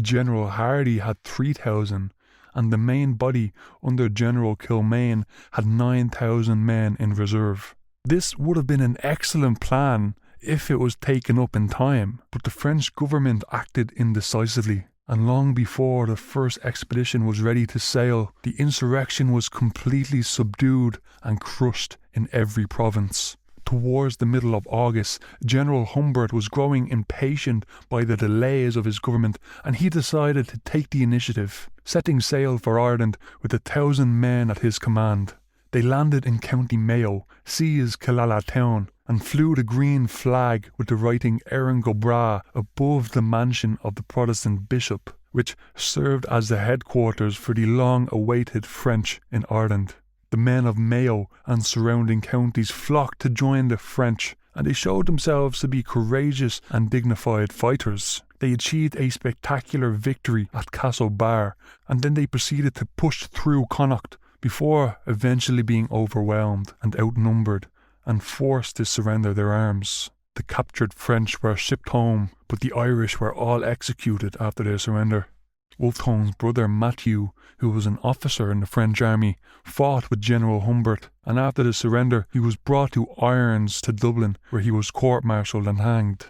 General Hardy had 3,000, and the main body under General Kilmaine had 9,000 men in reserve. This would have been an excellent plan if it was taken up in time, but the French government acted indecisively, and long before the first expedition was ready to sail, the insurrection was completely subdued and crushed in every province. Towards the middle of August, General Humbert was growing impatient by the delays of his government, and he decided to take the initiative, setting sail for Ireland with 1,000 men at his command. They landed in County Mayo, seized Killala town, and flew the green flag with the writing Erin go Bragh above the mansion of the Protestant bishop, which served as the headquarters for the long-awaited French in Ireland. The men of Mayo and surrounding counties flocked to join the French, and they showed themselves to be courageous and dignified fighters. They achieved a spectacular victory at Castlebar, and then they proceeded to push through Connacht before eventually being overwhelmed and outnumbered and forced to surrender their arms. The captured French were shipped home, but the Irish were all executed after their surrender. Wolfe Tone's brother Matthew, who was an officer in the French army, fought with General Humbert, and after the surrender he was brought to irons to Dublin, where he was court-martialed and hanged.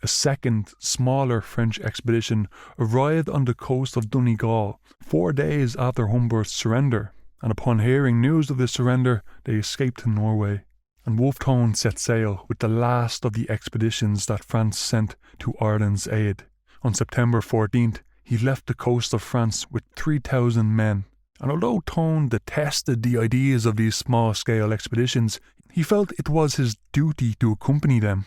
A second, smaller French expedition arrived on the coast of Donegal 4 days after Humbert's surrender, and upon hearing news of the surrender they escaped to Norway. And Wolfe Tone set sail with the last of the expeditions that France sent to Ireland's aid. On September 14th, he left the coast of France with 3,000 men, and although Tone detested the ideas of these small-scale expeditions, he felt it was his duty to accompany them.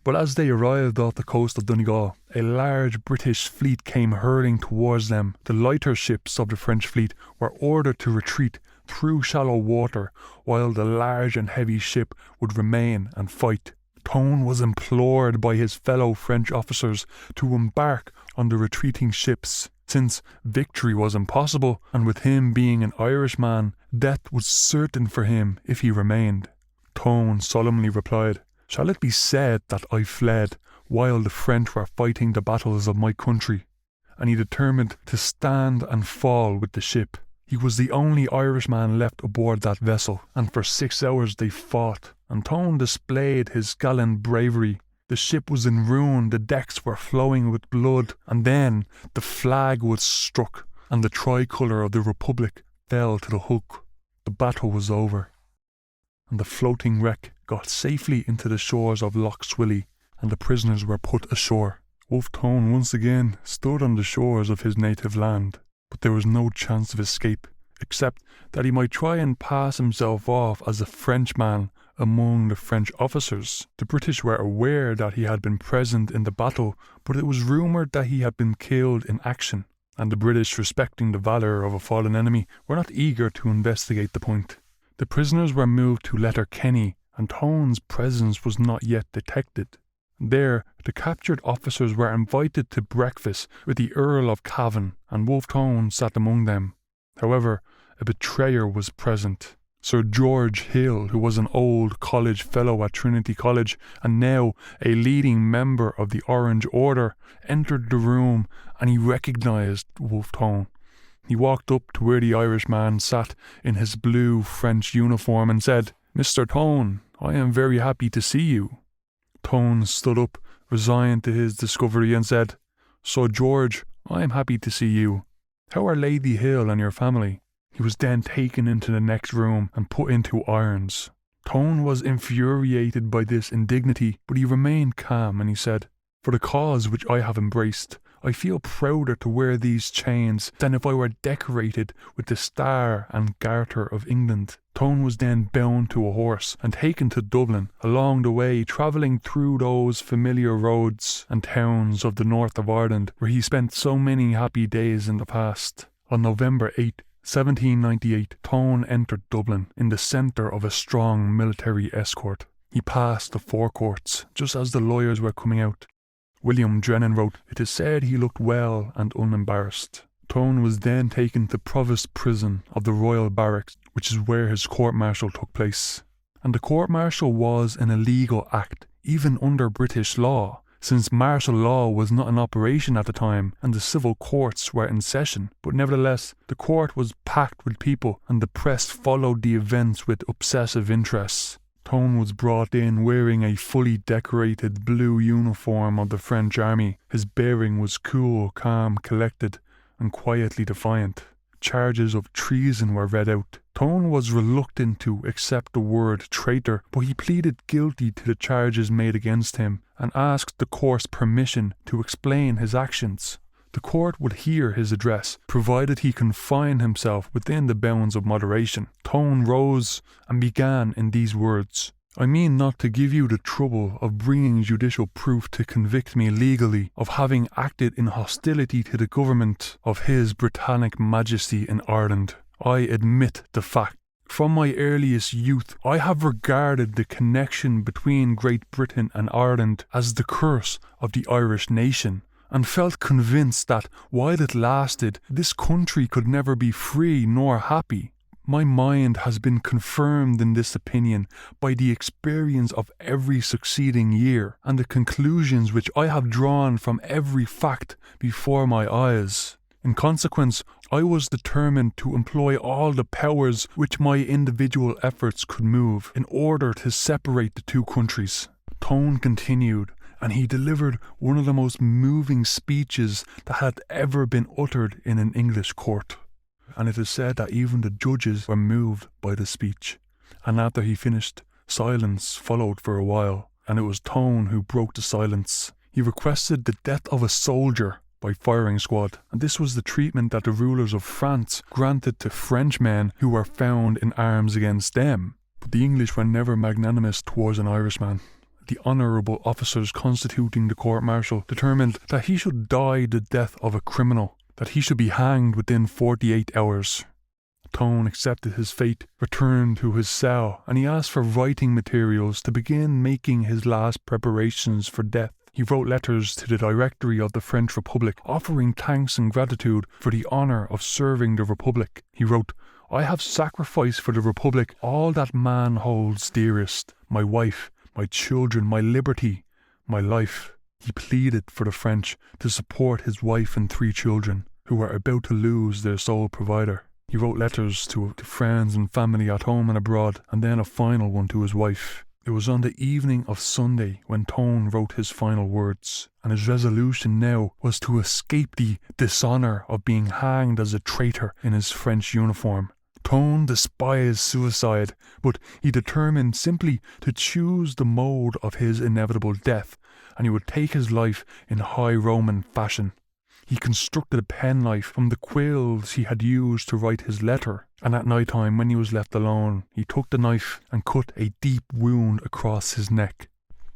But as they arrived off the coast of Donegal, a large British fleet came hurling towards them. The lighter ships of the French fleet were ordered to retreat through shallow water, while the large and heavy ship would remain and fight. Tone was implored by his fellow French officers to embark on the retreating ships, since victory was impossible, and with him being an Irishman, death was certain for him if he remained. Tone solemnly replied, "Shall it be said that I fled while the French were fighting the battles of my country?" And he determined to stand and fall with the ship. He was the only Irishman left aboard that vessel, and for 6 hours they fought, and Tone displayed his gallant bravery. The ship was in ruin, the decks were flowing with blood, and then the flag was struck, and the tricolour of the Republic fell to the hook. The battle was over, and the floating wreck got safely into the shores of Lough Swilly, and the prisoners were put ashore. Wolfe Tone once again stood on the shores of his native land, but there was no chance of escape, except that he might try and pass himself off as a Frenchman among the French officers. The British were aware that he had been present in the battle, but it was rumoured that he had been killed in action, and the British, respecting the valour of a fallen enemy, were not eager to investigate the point. The prisoners were moved to Letterkenny, and Tone's presence was not yet detected. There, the captured officers were invited to breakfast with the Earl of Cavan, and Wolfe Tone sat among them. However, a betrayer was present. Sir George Hill, who was an old college fellow at Trinity College and now a leading member of the Orange Order, entered the room and he recognised Wolfe Tone. He walked up to where the Irishman sat in his blue French uniform and said, "Mr. Tone, I am very happy to see you." Tone stood up, resigned to his discovery, and said, "So George, I am happy to see you. How are Lady Hill and your family?" He was then taken into the next room and put into irons. Tone was infuriated by this indignity, but he remained calm and he said, "For the cause which I have embraced, I feel prouder to wear these chains than if I were decorated with the Star and Garter of England." Tone was then bound to a horse and taken to Dublin, along the way travelling through those familiar roads and towns of the north of Ireland where he spent so many happy days in the past. On November 8, 1798, Tone entered Dublin in the centre of a strong military escort. He passed the forecourts just as the lawyers were coming out. William Drennan wrote, "It is said he looked well and unembarrassed." Tone was then taken to Provost Prison of the Royal Barracks, which is where his court-martial took place. And the court-martial was an illegal act, even under British law, since martial law was not in operation at the time and the civil courts were in session. But nevertheless, the court was packed with people and the press followed the events with obsessive interest. Tone was brought in wearing a fully decorated blue uniform of the French army. His bearing was cool, calm, collected, and quietly defiant. Charges of treason were read out. Tone was reluctant to accept the word traitor, but he pleaded guilty to the charges made against him and asked the court's permission to explain his actions. The court would hear his address, provided he confined himself within the bounds of moderation. Tone rose and began in these words, "I mean not to give you the trouble of bringing judicial proof to convict me legally of having acted in hostility to the government of His Britannic Majesty in Ireland. I admit the fact. From my earliest youth, I have regarded the connection between Great Britain and Ireland as the curse of the Irish nation, and felt convinced that, while it lasted, this country could never be free nor happy. My mind has been confirmed in this opinion by the experience of every succeeding year, and the conclusions which I have drawn from every fact before my eyes. In consequence, I was determined to employ all the powers which my individual efforts could move, in order to separate the two countries." Tone continued, and he delivered one of the most moving speeches that had ever been uttered in an English court. And it is said that even the judges were moved by the speech. And after he finished, silence followed for a while, and it was Tone who broke the silence. He requested the death of a soldier by firing squad, and this was the treatment that the rulers of France granted to Frenchmen who were found in arms against them. But the English were never magnanimous towards an Irishman. The honourable officers constituting the court-martial determined that he should die the death of a criminal, that he should be hanged within 48 hours. Tone accepted his fate, returned to his cell, and he asked for writing materials to begin making his last preparations for death. He wrote letters to the Directory of the French Republic, offering thanks and gratitude for the honour of serving the Republic. He wrote, "I have sacrificed for the Republic all that man holds dearest, my wife, my children, my liberty, my life." He pleaded for the French to support his wife and 3 children, who were about to lose their sole provider. He wrote letters to friends and family at home and abroad, and then a final one to his wife. It was on the evening of Sunday when Tone wrote his final words, and his resolution now was to escape the dishonour of being hanged as a traitor in his French uniform. Tone despised suicide, but he determined simply to choose the mode of his inevitable death, and he would take his life in high Roman fashion. he constructed a penknife from the quills he had used to write his letter, and at night time, when he was left alone, he took the knife and cut a deep wound across his neck.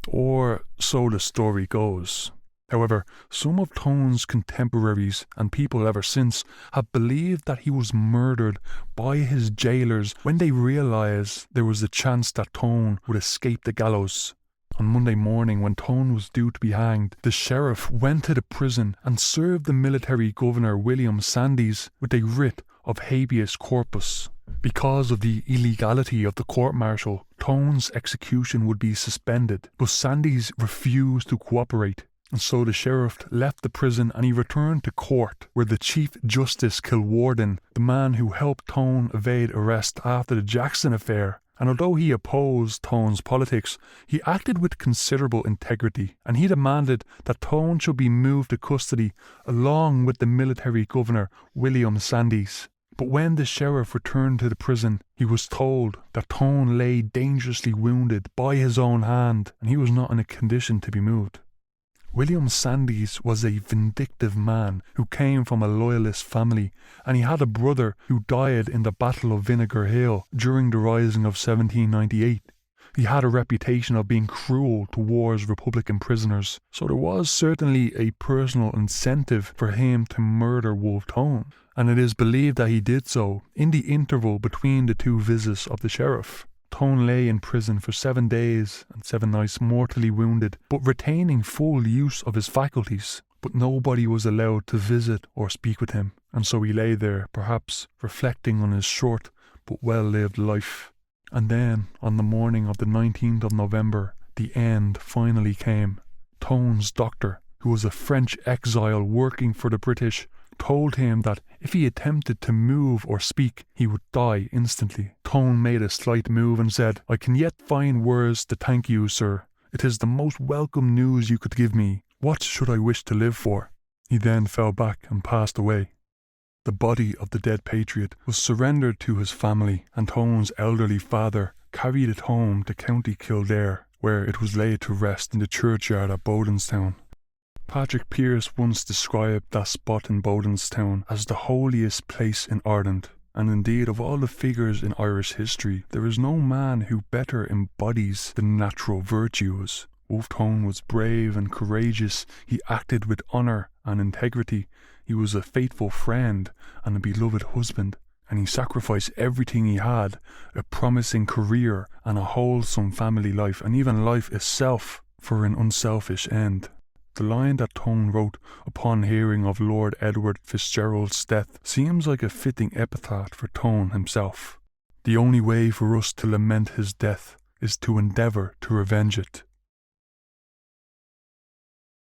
Or so the story goes. However, some of Tone's contemporaries and people ever since have believed that he was murdered by his jailers when they realised there was a chance that Tone would escape the gallows. On Monday morning, when Tone was due to be hanged, the sheriff went to the prison and served the military governor William Sandys with a writ of habeas corpus. Because of the illegality of the court-martial, Tone's execution would be suspended, but Sandys refused to cooperate, and so the sheriff left the prison and he returned to court, where the Chief Justice Kilwarden, the man who helped Tone evade arrest after the Jackson affair, and although he opposed Tone's politics, he acted with considerable integrity, and he demanded that Tone should be moved to custody along with the military governor William Sandys. But when the sheriff returned to the prison, he was told that Tone lay dangerously wounded by his own hand, and he was not in a condition to be moved. William Sandys was a vindictive man who came from a loyalist family, and he had a brother who died in the Battle of Vinegar Hill during the Rising of 1798. He had a reputation of being cruel towards Republican prisoners, so there was certainly a personal incentive for him to murder Wolfe Tone, and it is believed that he did so in the interval between the two visits of the sheriff. Tone lay in prison for 7 days and 7 nights mortally wounded, but retaining full use of his faculties. But nobody was allowed to visit or speak with him, and so he lay there, perhaps reflecting on his short but well-lived life. And then, on the morning of the 19th of November, the end finally came. Tone's doctor, who was a French exile working for the British, told him that if he attempted to move or speak, he would die instantly. Tone made a slight move and said, "I can yet find words to thank you, sir. It is the most welcome news you could give me. What should I wish to live for?" He then fell back and passed away. The body of the dead patriot was surrendered to his family, and Tone's elderly father carried it home to County Kildare, where it was laid to rest in the churchyard at Bodenstown. Patrick Pearse once described that spot in Bodenstown as the holiest place in Ireland, and indeed of all the figures in Irish history, there is no man who better embodies the natural virtues. Wolfe Tone was brave and courageous, he acted with honour and integrity, he was a faithful friend and a beloved husband, and he sacrificed everything he had, a promising career and a wholesome family life, and even life itself, for an unselfish end. The line that Tone wrote upon hearing of Lord Edward Fitzgerald's death seems like a fitting epitaph for Tone himself. "The only way for us to lament his death is to endeavour to revenge it."